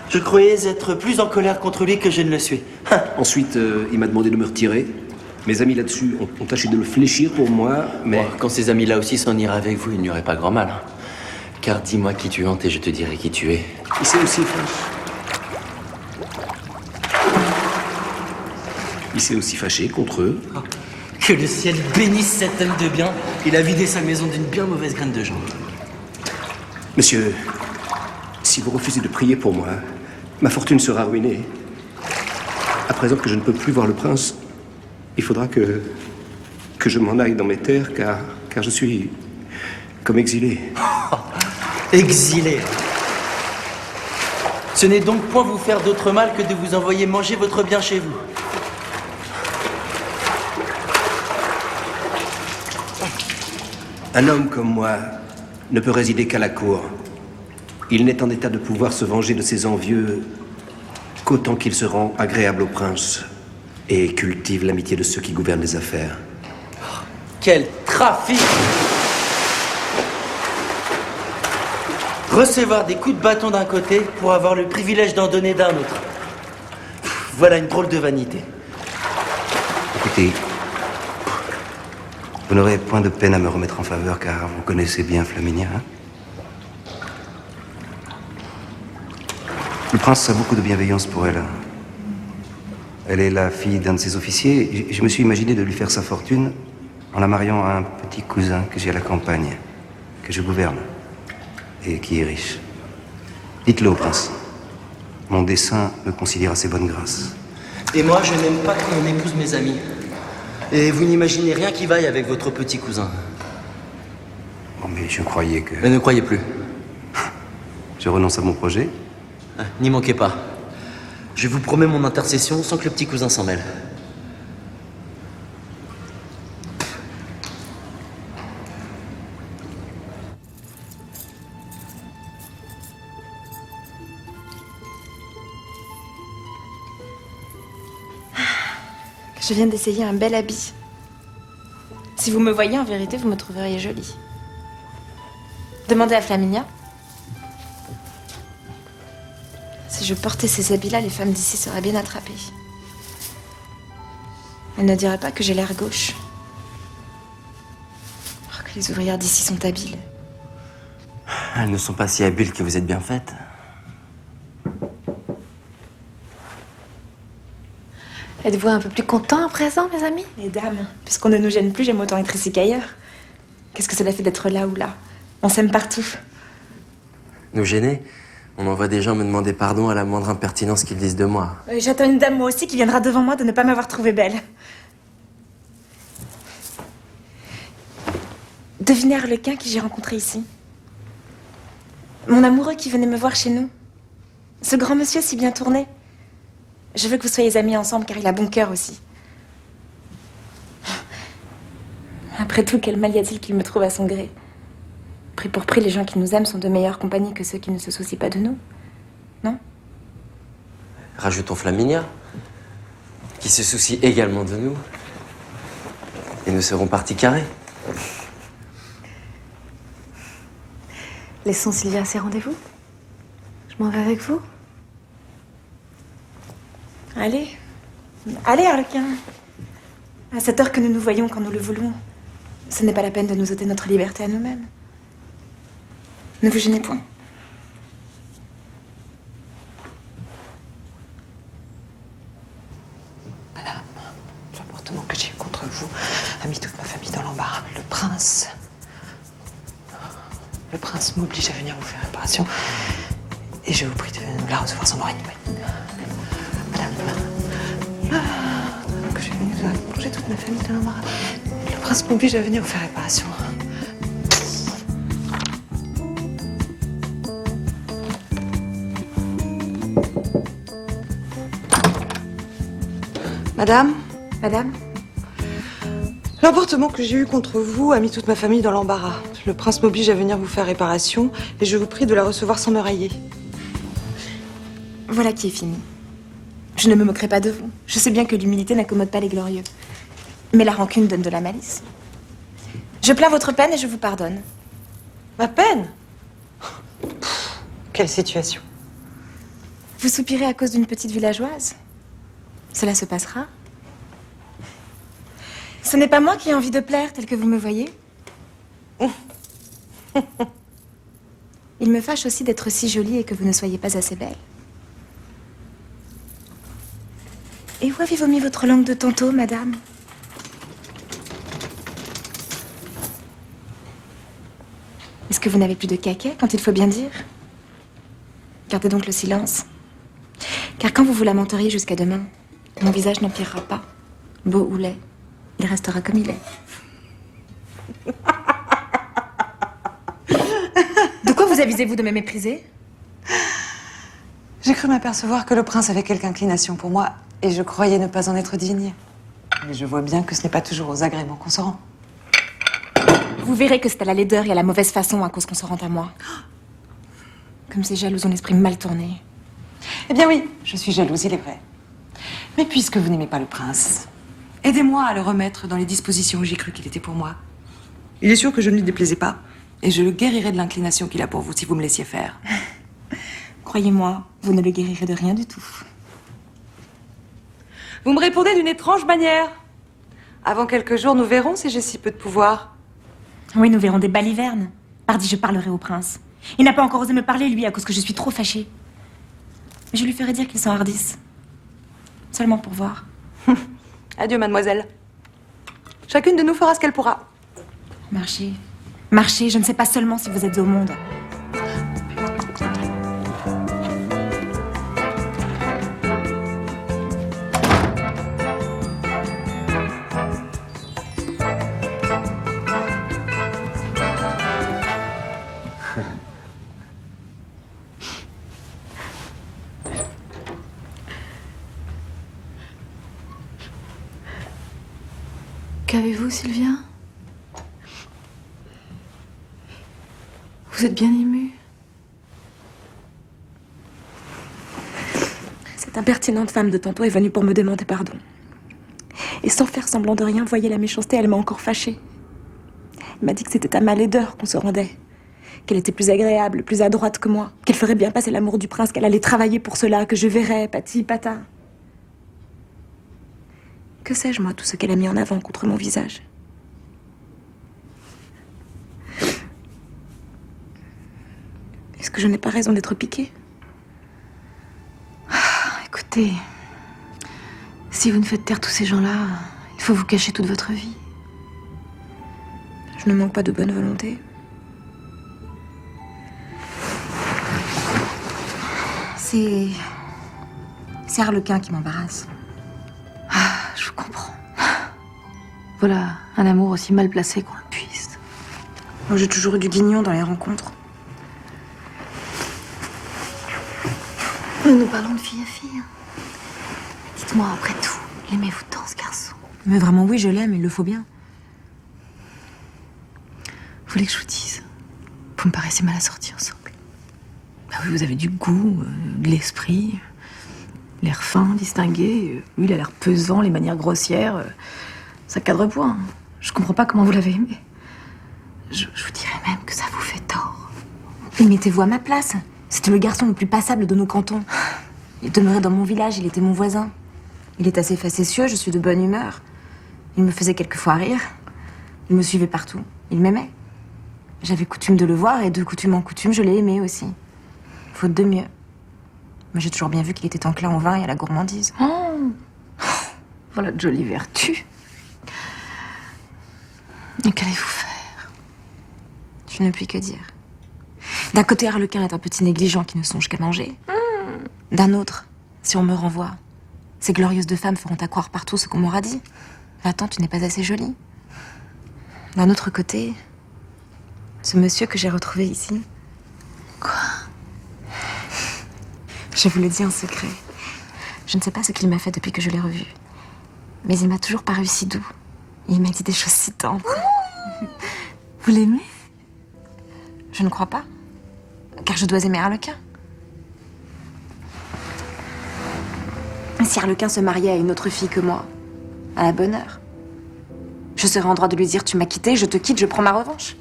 je croyais être plus en colère contre lui que je ne le suis. Ensuite, il m'a demandé de me retirer. Mes amis là-dessus ont tâché de le fléchir pour moi, mais... Bon, quand ces amis-là aussi s'en iraient avec vous, il n'y aurait pas grand mal. Car dis-moi qui tu hantes et je te dirai qui tu es. Il s'est aussi fâché. Il s'est aussi fâché contre eux. Oh, que le ciel bénisse cet homme de bien. Il a vidé sa maison d'une bien mauvaise graine de gens. Monsieur, si vous refusez de prier pour moi, ma fortune sera ruinée. À présent que je ne peux plus voir le prince, il faudra que je m'en aille dans mes terres, car je suis comme exilé. Exilé. Ce n'est donc point vous faire d'autre mal que de vous envoyer manger votre bien chez vous. Un homme comme moi ne peut résider qu'à la cour. Il n'est en état de pouvoir se venger de ses envieux qu'autant qu'il se rend agréable au prince et cultive l'amitié de ceux qui gouvernent les affaires. Quel trafic! Recevoir des coups de bâton d'un côté pour avoir le privilège d'en donner d'un autre. Voilà une drôle de vanité. Écoutez, vous n'aurez point de peine à me remettre en faveur, car vous connaissez bien Flaminia, hein? Le prince a beaucoup de bienveillance pour elle. Elle est la fille d'un de ses officiers. Je me suis imaginé de lui faire sa fortune en la mariant à un petit cousin que j'ai à la campagne, que je gouverne, et qui est riche. Dites-le au prince. Mon dessein me considère à ses bonnes grâces. Et moi, je n'aime pas qu'on épouse mes amis. Et vous n'imaginez rien qui vaille avec votre petit cousin. Bon, mais je croyais que... Mais ne croyez plus. Je renonce à mon projet. N'y manquez pas. Je vous promets mon intercession sans que le petit cousin s'en mêle. Je viens d'essayer un bel habit. Si vous me voyez, en vérité, vous me trouveriez jolie. Demandez à Flaminia. Si je portais ces habits-là, les femmes d'ici seraient bien attrapées. Elles ne diraient pas que j'ai l'air gauche. Oh, que les ouvrières d'ici sont habiles. Elles ne sont pas si habiles que vous êtes bien faites. Êtes-vous un peu plus content à présent, mes amis? Mesdames, puisqu'on ne nous gêne plus, j'aime autant être ici qu'ailleurs. Qu'est-ce que cela fait d'être là ou là? On s'aime partout. Nous gêner? On envoie des gens me demander pardon à la moindre impertinence qu'ils disent de moi. J'attends une dame, moi aussi, qui viendra devant moi de ne pas m'avoir trouvée belle. Devinez Arlequin qui j'ai rencontré ici. Mon amoureux qui venait me voir chez nous. Ce grand monsieur si bien tourné. Je veux que vous soyez amis ensemble car il a bon cœur aussi. Après tout, quel mal y a-t-il qu'il me trouve à son gré? Pris pour pris, les gens qui nous aiment sont de meilleure compagnie que ceux qui ne se soucient pas de nous. Non? Rajoutons Flaminia, qui se soucie également de nous. Et nous serons partis carrés. Laissons Sylvia à ses rendez-vous. Je m'en vais avec vous. Allez. Allez, Arlequin. À cette heure que nous nous voyons quand nous le voulons, ce n'est pas la peine de nous ôter notre liberté à nous-mêmes. Ne vous gênez point. Madame, l'appartement que j'ai eu contre vous a mis toute ma famille dans l'embarras. Le prince m'oblige à venir vous faire réparation. Et je vous prie de la recevoir sans oreille. Madame, que j'ai venu plonger toute ma famille dans l'embarras. Le prince m'oblige à venir vous faire réparation. Madame? Madame? L'emportement que j'ai eu contre vous a mis toute ma famille dans l'embarras. Le prince m'oblige à venir vous faire réparation et je vous prie de la recevoir sans me railler. Voilà qui est fini. Je ne me moquerai pas de vous. Je sais bien que l'humilité n'accommode pas les glorieux. Mais la rancune donne de la malice. Je plains votre peine et je vous pardonne. Ma peine? Quelle situation. Vous soupirez à cause d'une petite villageoise? Cela se passera. Ce n'est pas moi qui ai envie de plaire tel que vous me voyez. Il me fâche aussi d'être si jolie et que vous ne soyez pas assez belle. Et où avez-vous mis votre langue de tantôt, madame? Est-ce que vous n'avez plus de caquet, quand il faut bien dire? Gardez donc le silence. Car quand vous vous lamenteriez jusqu'à demain, mon visage n'empirera pas. Beau ou laid, il restera comme il est. De quoi vous avisez-vous de me mépriser? J'ai cru m'apercevoir que le prince avait quelque inclination pour moi et je croyais ne pas en être digne. Mais je vois bien que ce n'est pas toujours aux agréments qu'on se rend. Vous verrez que c'est à la laideur et à la mauvaise façon à cause qu'on se rend à moi. Comme ces jaloux ont l'esprit mal tourné. Eh bien oui, je suis jalouse, il est vrai. Mais puisque vous n'aimez pas le prince, aidez-moi à le remettre dans les dispositions où j'ai cru qu'il était pour moi. Il est sûr que je ne lui déplaisais pas et je le guérirai de l'inclination qu'il a pour vous si vous me laissiez faire. Croyez-moi, vous ne le guérirez de rien du tout. Vous me répondez d'une étrange manière. Avant quelques jours, nous verrons si j'ai si peu de pouvoir. Oui, nous verrons des balivernes. Pardi, je parlerai au prince. Il n'a pas encore osé me parler, lui, à cause que je suis trop fâchée. Mais je lui ferai dire qu'il s'enhardisse. Seulement pour voir. Adieu, mademoiselle. Chacune de nous fera ce qu'elle pourra. Marchez. Marchez, je ne sais pas seulement si vous êtes au monde. Qu'avez-vous, Sylvia? Vous êtes bien émue. Cette impertinente femme de tantôt est venue pour me demander pardon. Et sans faire semblant de rien, voyez la méchanceté, elle m'a encore fâchée. Elle m'a dit que c'était à ma laideur qu'on se rendait. Qu'elle était plus agréable, plus adroite que moi. Qu'elle ferait bien passer l'amour du prince, qu'elle allait travailler pour cela, que je verrais, pati, pata. Que sais-je, moi, tout ce qu'elle a mis en avant contre mon visage? Est-ce que je n'ai pas raison d'être piquée? Écoutez, Si vous ne faites taire tous ces gens-là, il faut vous cacher toute votre vie. Je ne manque pas de bonne volonté. C'est Harlequin qui m'embarrasse. Ah, je vous comprends. Voilà, un amour aussi mal placé qu'on le puisse. Moi, j'ai toujours eu du guignon dans les rencontres. Nous parlons de fille à fille. Dites-moi, après tout, l'aimez-vous tant, ce garçon? Mais vraiment, oui, je l'aime, il le faut bien. Vous voulez que je vous dise? Vous me paraissez mal assortis ensemble. Bah oui, vous avez du goût, de l'esprit, l'air fin, distingué. Lui, il a l'air pesant, les manières grossières. Ça cadre point. Je comprends pas comment vous l'avez aimé. Je vous dirais même que ça vous fait tort. Et mettez-vous à ma place. C'était le garçon le plus passable de nos cantons. Il demeurait dans mon village, il était mon voisin. Il est assez facétieux, je suis de bonne humeur. Il me faisait quelquefois rire. Il me suivait partout. Il m'aimait. J'avais coutume de le voir et de coutume en coutume, je l'ai aimé aussi. Faute de mieux. Mais j'ai toujours bien vu qu'il était enclin au vin et à la gourmandise. Oh, voilà de jolies vertus. Et qu'allez-vous faire? Je ne puis que dire. D'un côté, Harlequin est un petit négligent qui ne songe qu'à manger. D'un autre, si on me renvoie, ces glorieuses deux femmes feront à croire partout ce qu'on m'aura dit. Va-t'en, tu n'es pas assez jolie. D'un autre côté, ce monsieur que j'ai retrouvé ici. Quoi? Je vous le dis en secret. Je ne sais pas ce qu'il m'a fait depuis que je l'ai revu. Mais il m'a toujours paru si doux. Il m'a dit des choses si tendres. Vous l'aimez? Je ne crois pas. Car je dois aimer Harlequin. Si Harlequin se mariait à une autre fille que moi, à la bonne heure, je serais en droit de lui dire « Tu m'as quitté, je te quitte, je prends ma revanche ».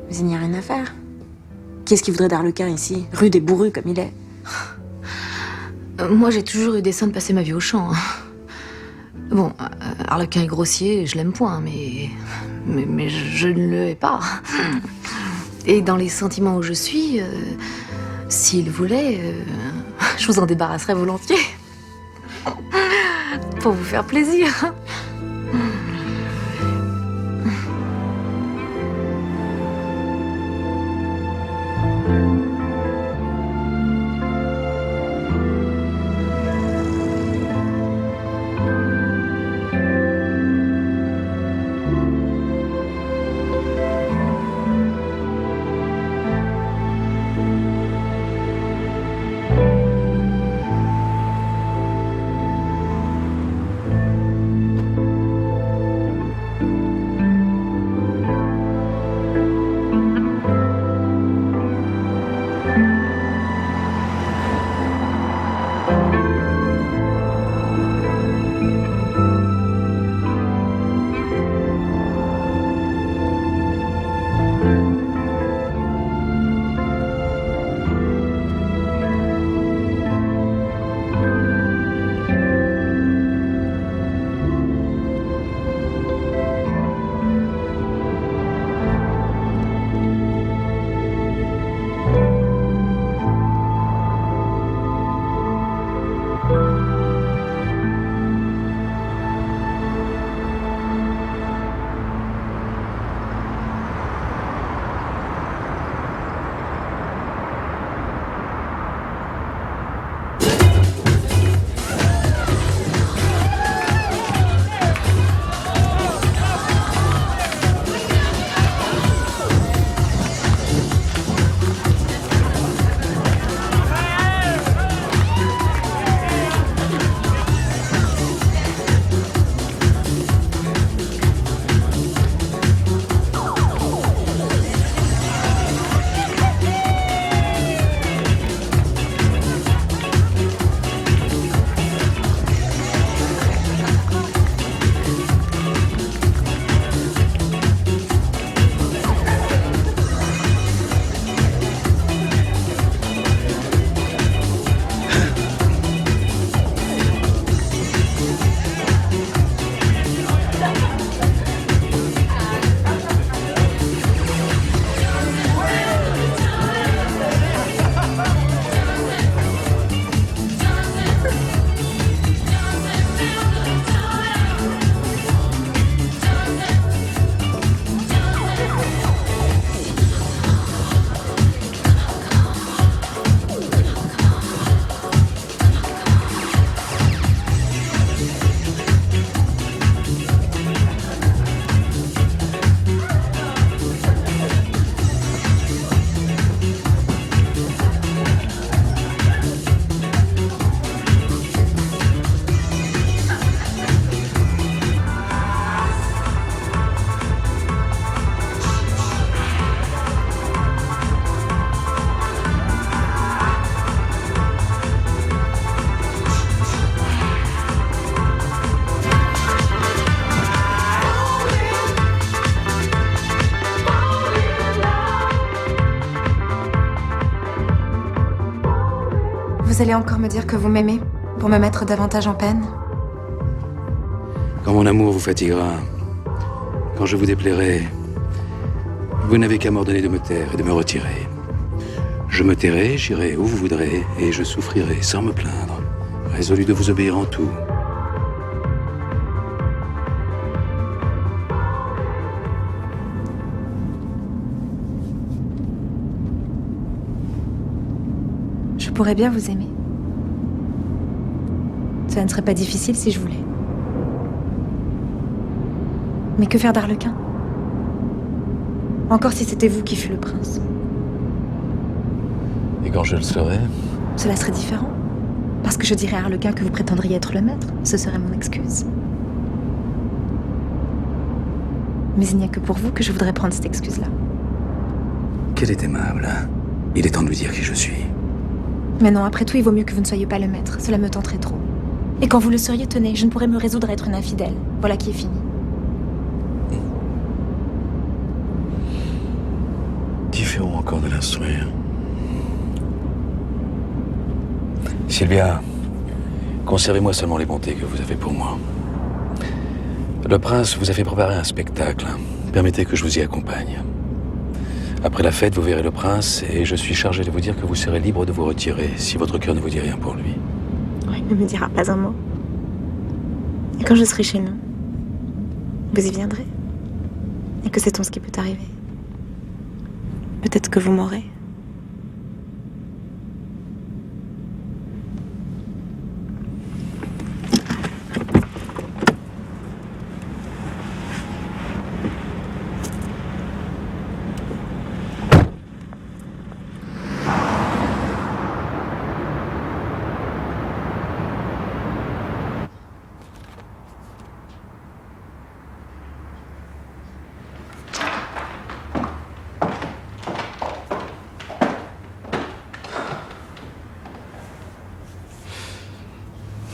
Mais il n'y a rien à faire. Qui est-ce qui voudrait d'Harlequin ici, rude et bourru comme il est? Moi, j'ai toujours eu dessein de passer ma vie au champ. Bon, Harlequin est grossier, je l'aime point, mais je ne le hais pas. Et dans les sentiments où je suis, s'il voulait, je vous en débarrasserais volontiers. Pour vous faire plaisir. Vous allez encore me dire que vous m'aimez pour me mettre davantage en peine? Quand mon amour vous fatiguera, quand je vous déplairai, vous n'avez qu'à m'ordonner de me taire et de me retirer. Je me tairai, j'irai où vous voudrez, et je souffrirai sans me plaindre, résolu de vous obéir en tout. Je pourrais bien vous aimer. Ça ne serait pas difficile si je voulais. Mais que faire d'Arlequin? Encore si c'était vous qui fût le prince. Et quand je le serai? Cela serait différent. Parce que je dirais à Arlequin que vous prétendriez être le maître. Ce serait mon excuse. Mais il n'y a que pour vous que je voudrais prendre cette excuse-là. Qu'elle est aimable. Il est temps de lui dire qui je suis. Mais non, après tout, il vaut mieux que vous ne soyez pas le maître. Cela me tenterait trop. Et quand vous le seriez, tenez, je ne pourrais me résoudre à être une infidèle. Voilà qui est fini. Différent encore de l'instruire. Sylvia, conservez-moi seulement les bontés que vous avez pour moi. Le prince vous a fait préparer un spectacle. Permettez que je vous y accompagne. Après la fête, vous verrez le prince et je suis chargé de vous dire que vous serez libre de vous retirer si votre cœur ne vous dit rien pour lui. Il ne me dira pas un mot. Et quand je serai chez nous, vous y viendrez. Et que sait-on ce qui peut arriver? Peut-être que vous m'aurez.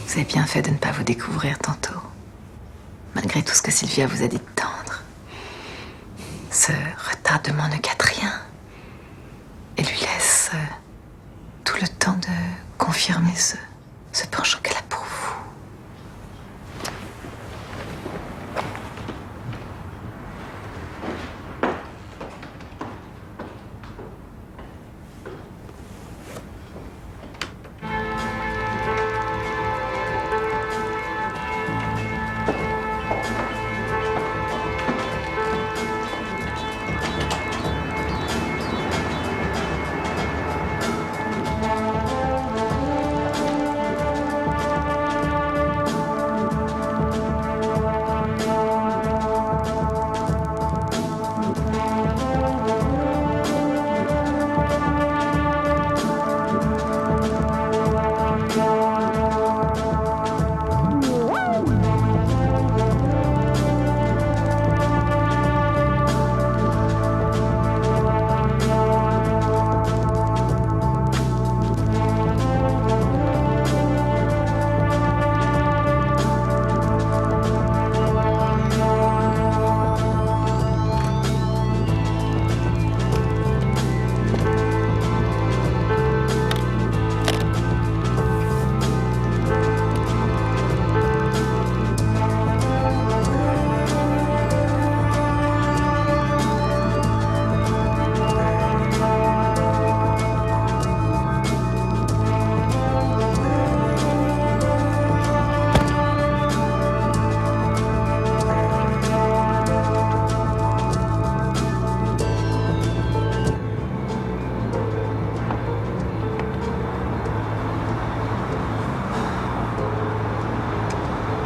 Vous avez bien fait de ne pas vous découvrir tantôt, malgré tout ce que Sylvia vous a dit de tendre. Ce retardement ne gâte rien et lui laisse tout le temps de confirmer ce penchant qu'elle a pour vous.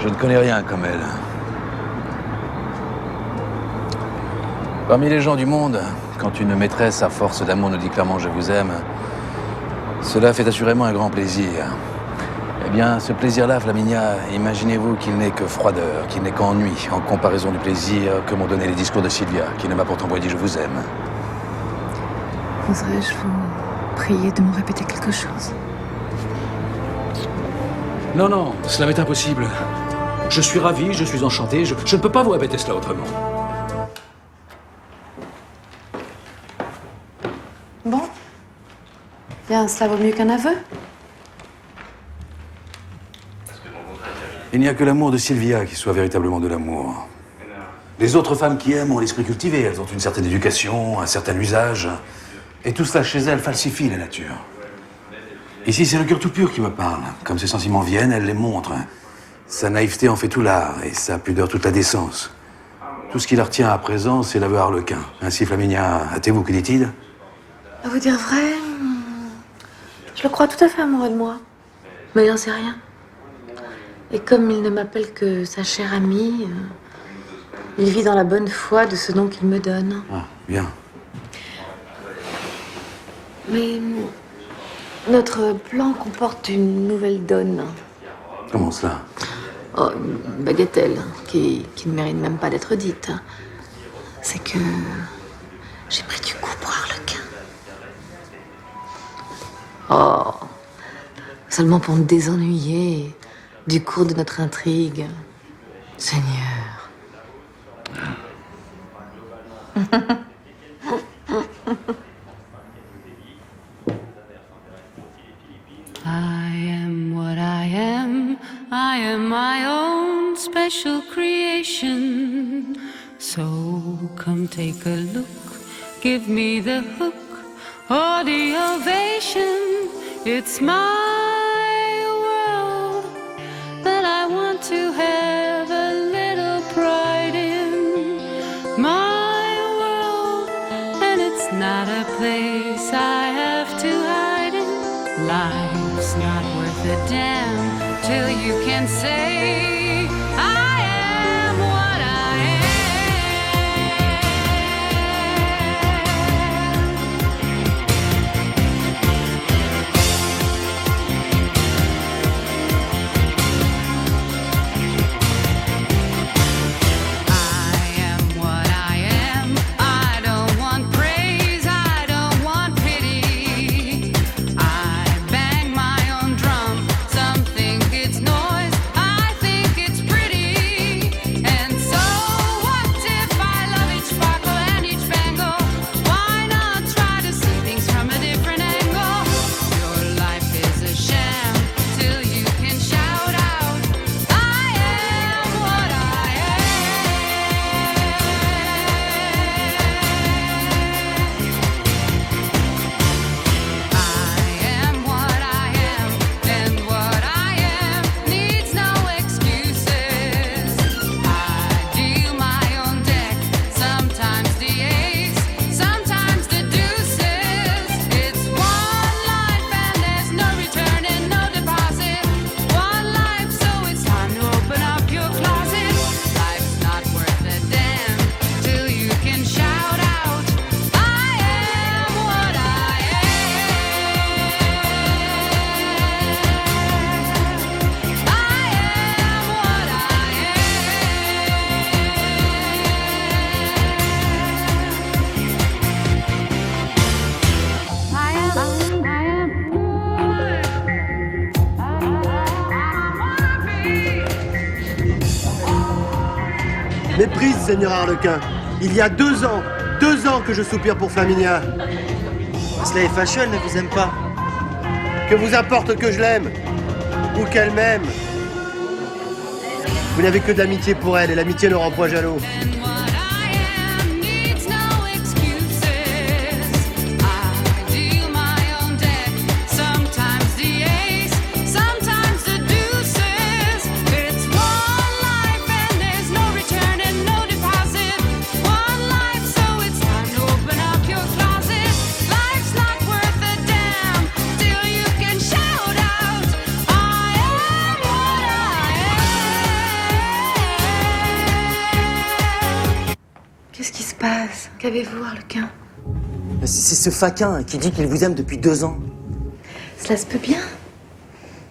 Je ne connais rien comme elle. Parmi les gens du monde, quand une maîtresse à force d'amour nous dit clairement « je vous aime », cela fait assurément un grand plaisir. Eh bien, ce plaisir-là, Flaminia, imaginez-vous qu'il n'est que froideur, qu'il n'est qu'ennui, en comparaison du plaisir que m'ont donné les discours de Sylvia, qui ne m'a pourtant pas dit « je vous aime ». Oserais-je vous prier de me répéter quelque chose? Non, non, cela m'est impossible. Je suis ravi, je suis enchanté, je ne peux pas vous répéter cela autrement. Bon. Bien, cela vaut mieux qu'un aveu. Il n'y a que l'amour de Sylvia qui soit véritablement de l'amour. Les autres femmes qui aiment ont l'esprit cultivé. Elles ont une certaine éducation, un certain usage. Et tout cela chez elles falsifie la nature. Ici, c'est le cœur tout pur qui me parle. Comme ses sentiments viennent, elle les montre. Sa naïveté en fait tout l'art et sa pudeur toute la décence. Tout ce qui la retient à présent, c'est l'aveu harlequin. Ainsi, Flaminia, hâtez-vous, que dit-il? À vous dire vrai, je le crois tout à fait amoureux de moi. Mais il n'en sait rien. Et comme il ne m'appelle que sa chère amie, il vit dans la bonne foi de ce nom qu'il me donne. Ah, bien. Mais notre plan comporte une nouvelle donne. Comment cela? Oh, une bagatelle qui ne mérite même pas d'être dite. C'est que j'ai pris du goût pour Harlequin. Oh, seulement pour me désennuyer du cours de notre intrigue. Seigneur. I am what I am. I am my own special creation. So come take a look. Give me the hook or the ovation. It's my world that I want to have a little pride in. My world, and it's not a place I have to hide in. Life's not worth a damn till you can say I am what I am. I am what I am. I don't want praise, I don't want pity. I bang my own drum. Some think it's noise, I think it's pretty. And so what if I love each sparkle and each bangle? Why not try to see things from a different angle? Your life is a sham till you can shout out, I am what I am. I am what I am, and what I am needs no excuses. I deal my own deck, sometimes the ace, sometimes the deuces. It's one life and there's no return and no deposit. One life, so it's time to open up your closet. Life's not worth a damn till you can shout out, I am what I am. I am what Méprise, Seigneur Harlequin. Il y a 2 ans que je soupire pour Flaminia. Cela est fâcheux, elle ne vous aime pas. Que vous importe que je l'aime ou qu'elle m'aime. Vous n'avez que de l'amitié pour elle et l'amitié ne rend point jaloux. what I am needs no excuses. I deal my own deck, sometimes the ace, sometimes the deuces. It's one life and there's no return and no deposit. One life, so it's time to open up your closet. Life's not worth a damn till you can shout out, I am what I am. Qu'est-ce qui se passe? Qu'avez-vous, Harlequin? C'est ce faquin qui dit qu'il vous aime depuis 2 ans. Cela se peut bien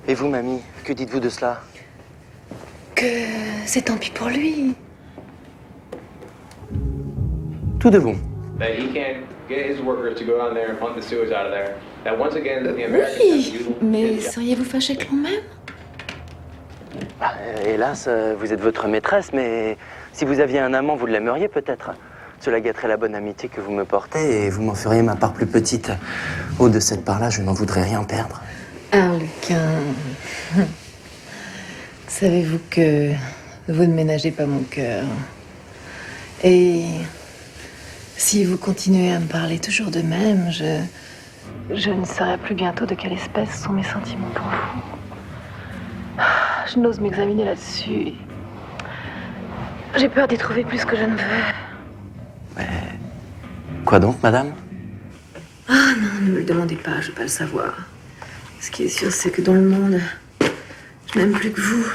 Et vous, mamie, que dites-vous de cela? que c'est tant pis pour lui. Tout de bon. That he can't get his workers to go down there and pump the sewage out of there. That once again, the Americans have Oui, used mais seriez-vous fâché que l'on m'aime? Hélas, vous êtes votre maîtresse, mais si vous aviez un amant, vous l'aimeriez peut-être. Cela gâterait la bonne amitié que vous me portez et vous m'en feriez ma part plus petite. Oh, de cette part-là, je n'en voudrais rien perdre. Harlequin. Savez-vous que vous ne ménagez pas mon cœur? Et si vous continuez à me parler toujours de même, je ne saurai plus bientôt de quelle espèce sont mes sentiments pour vous. Je n'ose m'examiner là-dessus. J'ai peur d'y trouver plus que je ne veux. Mais... Quoi donc, madame? Ah non, ne me le demandez pas, je veux pas le savoir. Ce qui est sûr, c'est que dans le monde, je n'aime plus que vous.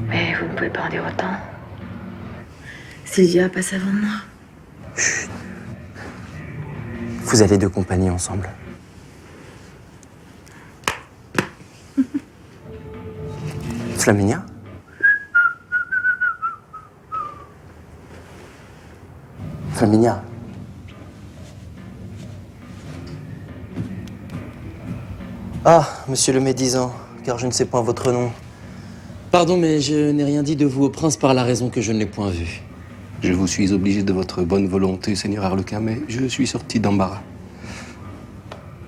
Mais vous ne pouvez pas en dire autant. Sylvia passe avant moi. Chut. Vous allez de compagnie ensemble. Flaminia? Flaminia? Ah, monsieur le médisant, car je ne sais point votre nom. Pardon, mais je n'ai rien dit de vous au prince par la raison que je ne l'ai point vu. Je vous suis obligé de votre bonne volonté, Seigneur Harlequin, mais je suis sorti d'embarras.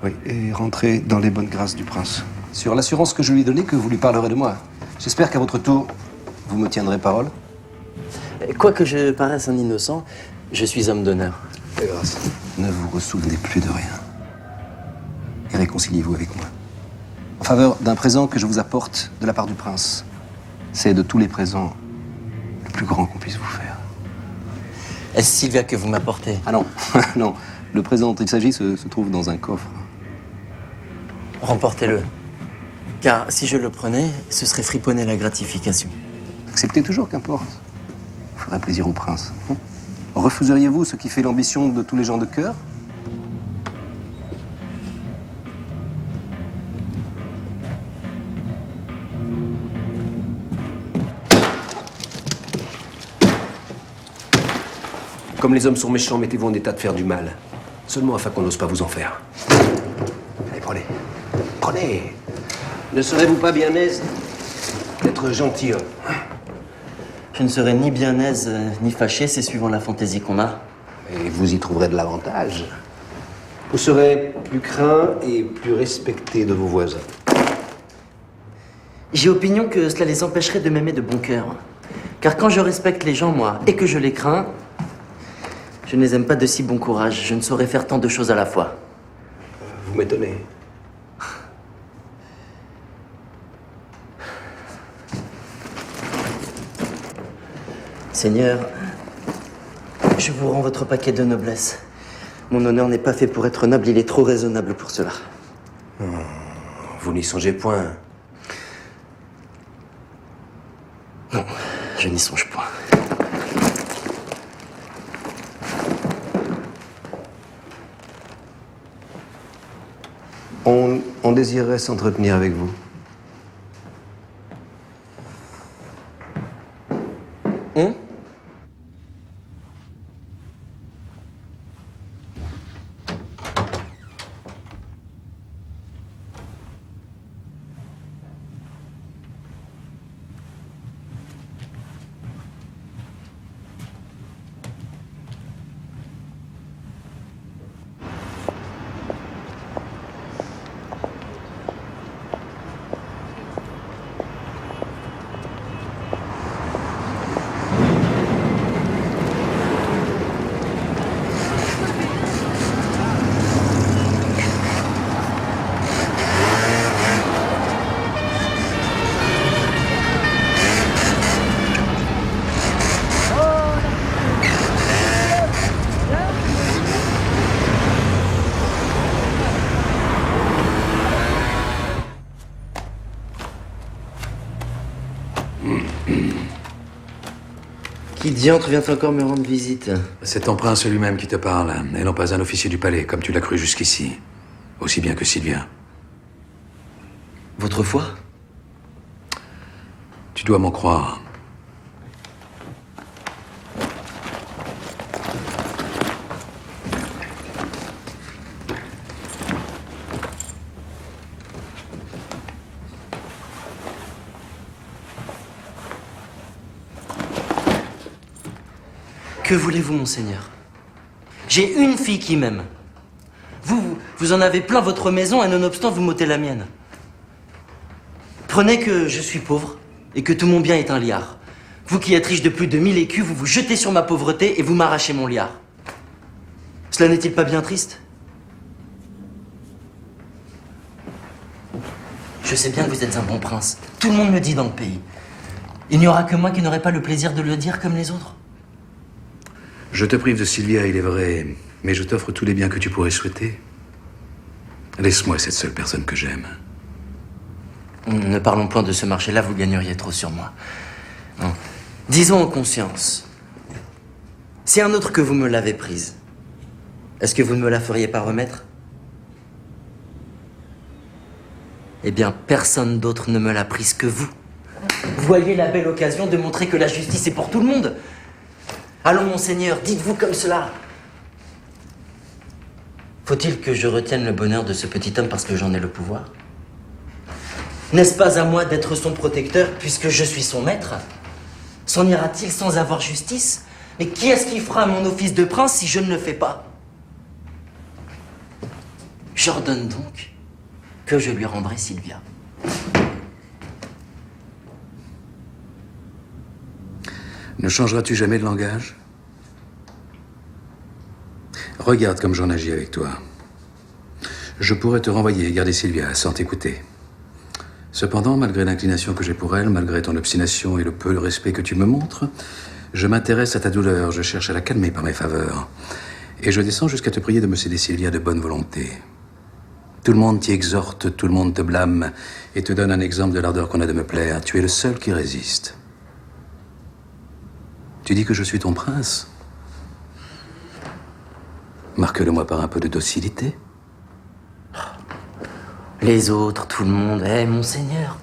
Oui, et rentré dans les bonnes grâces du prince. Sur l'assurance que je lui ai donnée que vous lui parlerez de moi. J'espère qu'à votre tour, vous me tiendrez parole. Quoique je paraisse un innocent, je suis homme d'honneur. Et grâce. Ne vous ressouvenez plus de rien. Et réconciliez-vous avec moi. En faveur d'un présent que je vous apporte de la part du prince. C'est de tous les présents le plus grand qu'on puisse vous faire. Est-ce Sylvia que vous m'apportez? Ah non, non. Le présent dont il s'agit se trouve dans un coffre. Remportez-le. Car si je le prenais, ce serait friponner la gratification. Acceptez toujours, qu'importe. Il faudra plaisir au prince. Refuseriez-vous ce qui fait l'ambition de tous les gens de cœur? Comme les hommes sont méchants, mettez-vous en état de faire du mal. Seulement afin qu'on n'ose pas vous en faire. Allez, prenez. Prenez. Ne serez-vous pas bien aise d'être gentilhomme? Je ne serai ni bien aise, ni fâché, c'est suivant la fantaisie qu'on a. Et vous y trouverez de l'avantage. Vous serez plus craint et plus respecté de vos voisins. J'ai opinion que cela les empêcherait de m'aimer de bon cœur. Car quand je respecte les gens, moi, et que je les crains, je ne les aime pas de si bon courage. Je ne saurais faire tant de choses à la fois. Vous m'étonnez. Seigneur, je vous rends votre paquet de noblesse. Mon honneur n'est pas fait pour être noble, il est trop raisonnable pour cela. Vous n'y songez point. Non, je n'y songe point. On désirerait s'entretenir avec vous. Qui diantre vient encore me rendre visite? C'est ton prince lui-même qui te parle, et non pas un officier du palais, comme tu l'as cru jusqu'ici. Aussi bien que Sylvia. Votre foi? Tu dois m'en croire. Que voulez-vous, monseigneur? J'ai une fille qui m'aime. Vous en avez plein votre maison et nonobstant, vous m'ôtez la mienne. Prenez que je suis pauvre et que tout mon bien est un liard. Vous qui êtes riche de plus de 1000 écus, vous vous jetez sur ma pauvreté et vous m'arrachez mon liard. Cela n'est-il pas bien triste? Je sais bien que vous êtes un bon prince. Tout le monde me dit dans le pays. Il n'y aura que moi qui n'aurai pas le plaisir de le dire comme les autres. Je te prive de Sylvia, il est vrai, mais je t'offre tous les biens que tu pourrais souhaiter. Laisse-moi cette seule personne que j'aime. Ne parlons point de ce marché-là, vous gagneriez trop sur moi. Non. Disons en conscience, si un autre que vous me l'avez prise, est-ce que vous ne me la feriez pas remettre? Eh bien, personne d'autre ne me l'a prise que vous. Voyez la belle occasion de montrer que la justice est pour tout le monde. Allons, monseigneur, dites-vous comme cela. Faut-il que je retienne le bonheur de ce petit homme parce que j'en ai le pouvoir? N'est-ce pas à moi d'être son protecteur puisque je suis son maître? S'en ira-t-il sans avoir justice? Mais qui est-ce qui fera mon office de prince si je ne le fais pas? J'ordonne donc que je lui rendrai Sylvia. Ne changeras-tu jamais de langage? Regarde comme j'en agis avec toi. Je pourrais te renvoyer et garder Sylvia sans t'écouter. Cependant, malgré l'inclination que j'ai pour elle, malgré ton obstination et le peu de respect que tu me montres, je m'intéresse à ta douleur, je cherche à la calmer par mes faveurs. Et je descends jusqu'à te prier de me céder Sylvia de bonne volonté. Tout le monde t'y exhorte, tout le monde te blâme et te donne un exemple de l'ardeur qu'on a de me plaire. Tu es le seul qui résiste. Tu dis que je suis ton prince? Marque-le-moi par un peu de docilité. Les autres, tout le monde, monseigneur,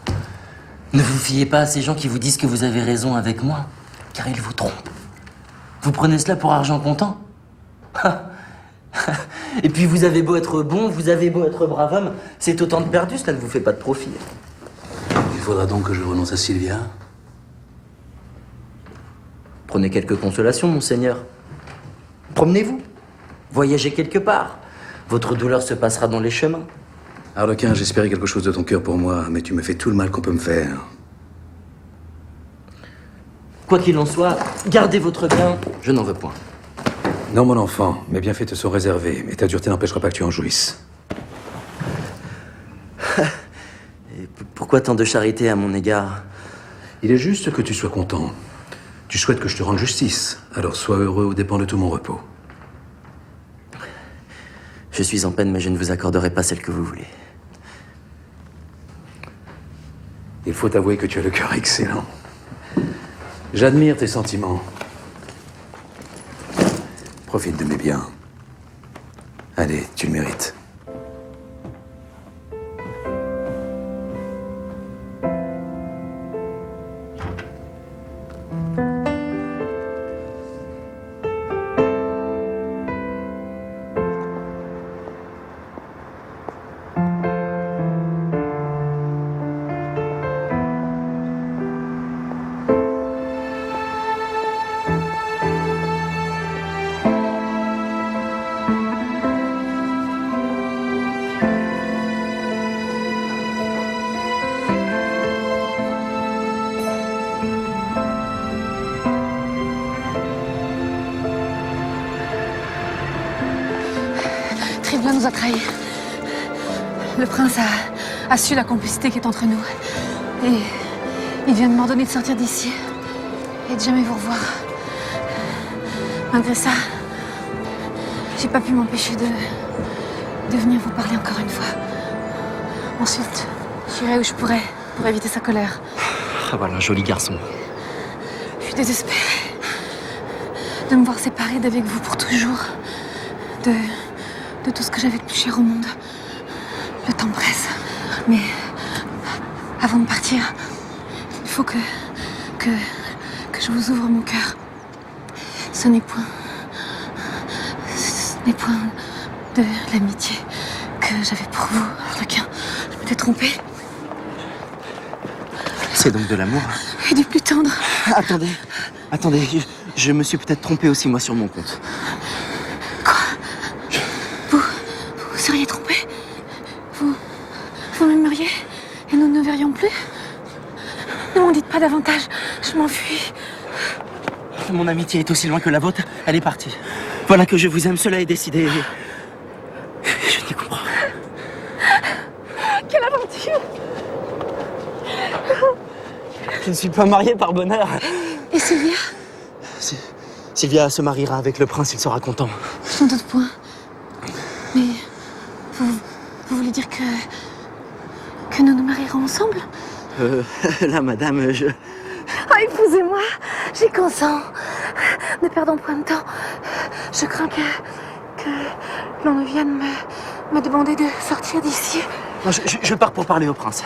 ne vous fiez pas à ces gens qui vous disent que vous avez raison avec moi, car ils vous trompent. Vous prenez cela pour argent comptant? Et puis vous avez beau être bon, vous avez beau être brave homme, c'est autant de perdu, cela ne vous fait pas de profit. Il faudra donc que je renonce à Sylvia? Prenez quelques consolations, monseigneur. Promenez-vous. Voyagez quelque part. Votre douleur se passera dans les chemins. Harlequin, j'espérais quelque chose de ton cœur pour moi, mais tu me fais tout le mal qu'on peut me faire. Quoi qu'il en soit, gardez votre bien, je n'en veux point. Non, mon enfant, mes bienfaits te sont réservés, mais ta dureté n'empêchera pas que tu en jouisses. Et pourquoi tant de charité à mon égard? Il est juste que tu sois content. Tu souhaites que je te rende justice, alors sois heureux aux dépens de tout mon repos. Je suis en peine, mais je ne vous accorderai pas celle que vous voulez. Il faut avouer que tu as le cœur excellent. J'admire tes sentiments. Profite de mes biens. Allez, tu le mérites. Tribouin nous a trahis. Le prince a su la complicité qui est entre nous. Et il vient de m'ordonner de sortir d'ici et de jamais vous revoir. Malgré ça, j'ai pas pu m'empêcher de venir vous parler encore une fois. Ensuite, j'irai où je pourrai pour éviter sa colère. Ah voilà, un joli garçon. Je suis désespérée de me voir séparée d'avec vous pour toujours. De tout ce que j'avais de plus cher au monde. Le temps presse. Mais avant de partir, il faut que je vous ouvre mon cœur. Ce n'est point de l'amitié que j'avais pour vous, Harlequin. Je m'étais trompée. C'est donc de l'amour? Et du plus tendre. Attendez, je me suis peut-être trompé aussi moi sur mon compte. Vous seriez trompé? Vous m'aimeriez et nous ne nous verrions plus? Ne m'en dites pas davantage. Je m'enfuis. Mon amitié est aussi loin que la vôtre. Elle est partie. Voilà que je vous aime. Cela est décidé. Je n'y comprends. Quelle aventure! Je ne suis pas marié par bonheur. Et Sylvia? Sylvia se mariera avec le prince, il sera content. Je n'en doute point. Mais vous voulez dire que nous nous marierons ensemble? Là, madame, je... Ah, épousez-moi, j'y consens. Ne perdons point de temps. Je crains que l'on ne vienne me demander de sortir d'ici. Non, je pars pour parler au prince.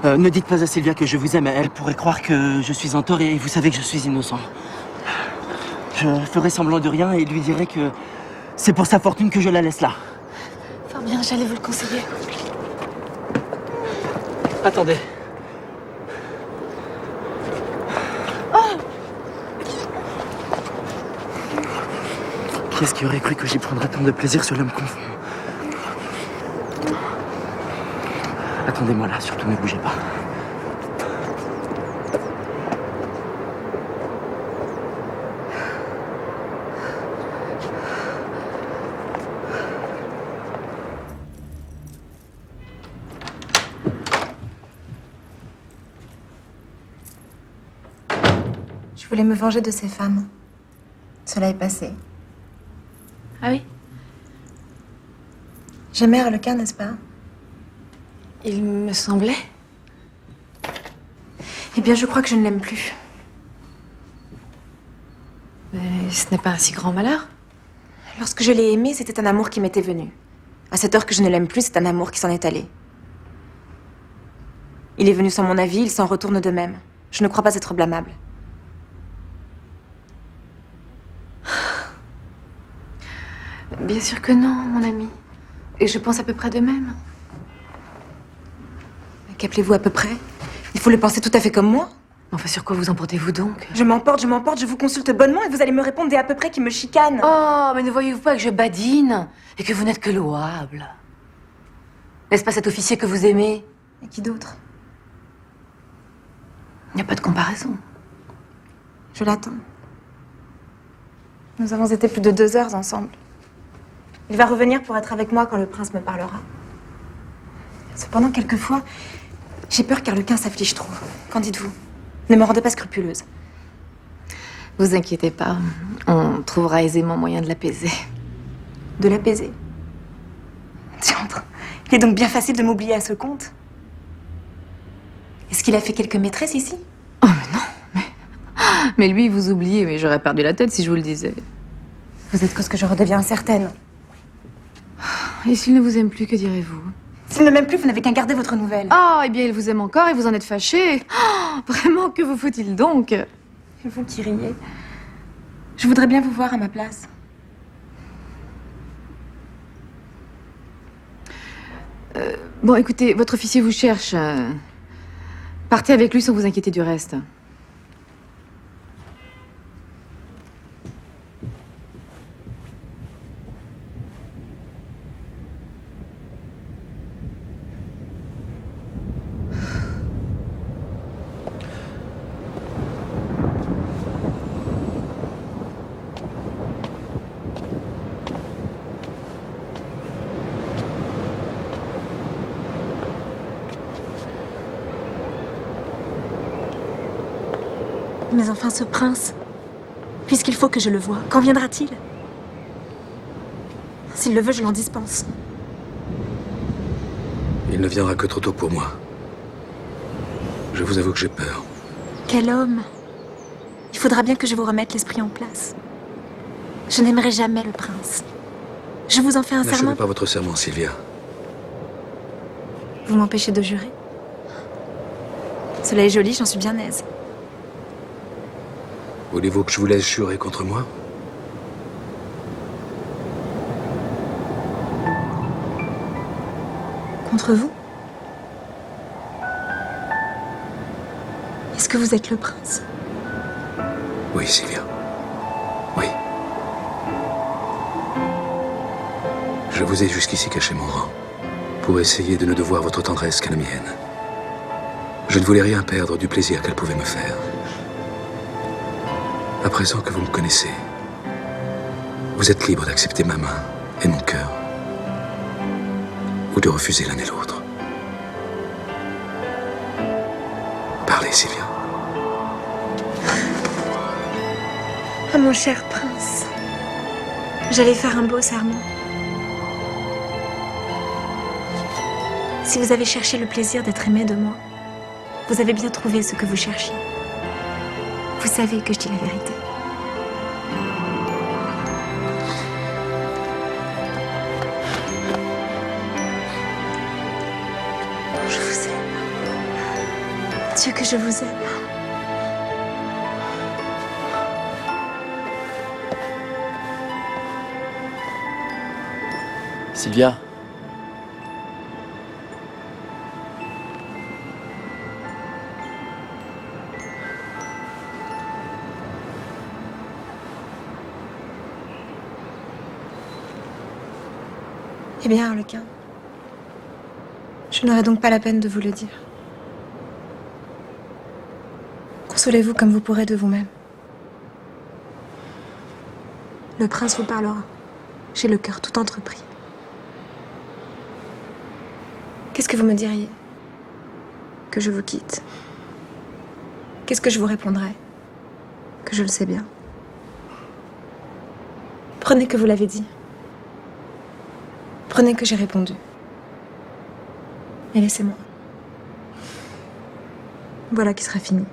Ne dites pas à Sylvia que je vous aime. Elle pourrait croire que je suis en tort et vous savez que je suis innocent. Je ferai semblant de rien et lui dirai que c'est pour sa fortune que je la laisse là. Fort bien, j'allais vous le conseiller. Attendez. Qui est-ce qui aurait cru que j'y prendrais tant de plaisir, cela me confond. Attendez-moi là, surtout ne bougez pas. Je voulais me venger de ces femmes. Cela est passé. Ah oui? J'aimais Harlequin, n'est-ce pas? Il me semblait. Eh bien, je crois que je ne l'aime plus. Mais ce n'est pas un si grand malheur. Lorsque je l'ai aimé, c'était un amour qui m'était venu. À cette heure que je ne l'aime plus, c'est un amour qui s'en est allé. Il est venu sans mon avis, il s'en retourne de même. Je ne crois pas être blâmable. Bien sûr que non, mon ami. Et je pense à peu près de même. Qu'appelez-vous à peu près? Il faut le penser tout à fait comme moi. Enfin, sur quoi vous emportez-vous donc? Je m'emporte, je vous consulte bonnement et vous allez me répondre des à peu près qui me chicanent. Oh, mais ne voyez-vous pas que je badine et que vous n'êtes que louable? N'est-ce pas cet officier que vous aimez? Et qui d'autre? Il n'y a pas de comparaison. Je l'attends. Nous avons été plus de 2 heures ensemble. Il va revenir pour être avec moi quand le prince me parlera. Cependant, quelquefois, j'ai peur qu'Harlequin s'afflige trop. Qu'en dites-vous? Ne me rendez pas scrupuleuse. Vous inquiétez pas, on trouvera aisément moyen de l'apaiser. De l'apaiser? Diantre, il est donc bien facile de m'oublier à ce compte. Est-ce qu'il a fait quelques maîtresses ici? Oh, mais non, mais lui, vous oubliez, mais j'aurais perdu la tête si je vous le disais. Vous êtes cause que je redeviens incertaine. Et s'il ne vous aime plus, que direz-vous? S'il ne m'aime plus, vous n'avez qu'à garder votre nouvelle. Ah, eh bien, il vous aime encore et vous en êtes fâché. Oh, vraiment, que vous faut-il donc? Et vous qui riez. Je voudrais bien vous voir à ma place. Bon, écoutez, votre officier vous cherche. Partez avec lui sans vous inquiéter du reste. Mais enfin, ce prince, puisqu'il faut que je le voie, quand viendra-t-il? S'il le veut, je l'en dispense. Il ne viendra que trop tôt pour moi. Je vous avoue que j'ai peur. Quel homme! Il faudra bien que je vous remette l'esprit en place. Je n'aimerai jamais le prince. Je vous en fais un serment. N'achevez pas votre serment, Sylvia. Vous m'empêchez de jurer. Cela est joli, j'en suis bien aise. Voulez-vous que je vous laisse jurer contre moi? Contre vous? Est-ce que vous êtes le prince? Oui, Sylvia. Oui. Je vous ai jusqu'ici caché mon rang, pour essayer de ne devoir votre tendresse qu'à la mienne. Je ne voulais rien perdre du plaisir qu'elle pouvait me faire. À présent que vous me connaissez, vous êtes libre d'accepter ma main et mon cœur, ou de refuser l'un et l'autre. Parlez, Sylvia. Ah, mon cher prince, j'allais faire un beau serment. Si vous avez cherché le plaisir d'être aimé de moi, vous avez bien trouvé ce que vous cherchiez. Vous savez que je dis la vérité. Je vous aime. Dieu que je vous aime. Sylvia. Eh bien, Harlequin, je n'aurai donc pas la peine de vous le dire. Consolez-vous comme vous pourrez de vous-même. Le prince vous parlera. J'ai le cœur tout entrepris. Qu'est-ce que vous me diriez? Que je vous quitte? Qu'est-ce que je vous répondrais? Que je le sais bien. Prenez que vous l'avez dit. Prenez que j'ai répondu. Et laissez-moi. Voilà qui sera fini.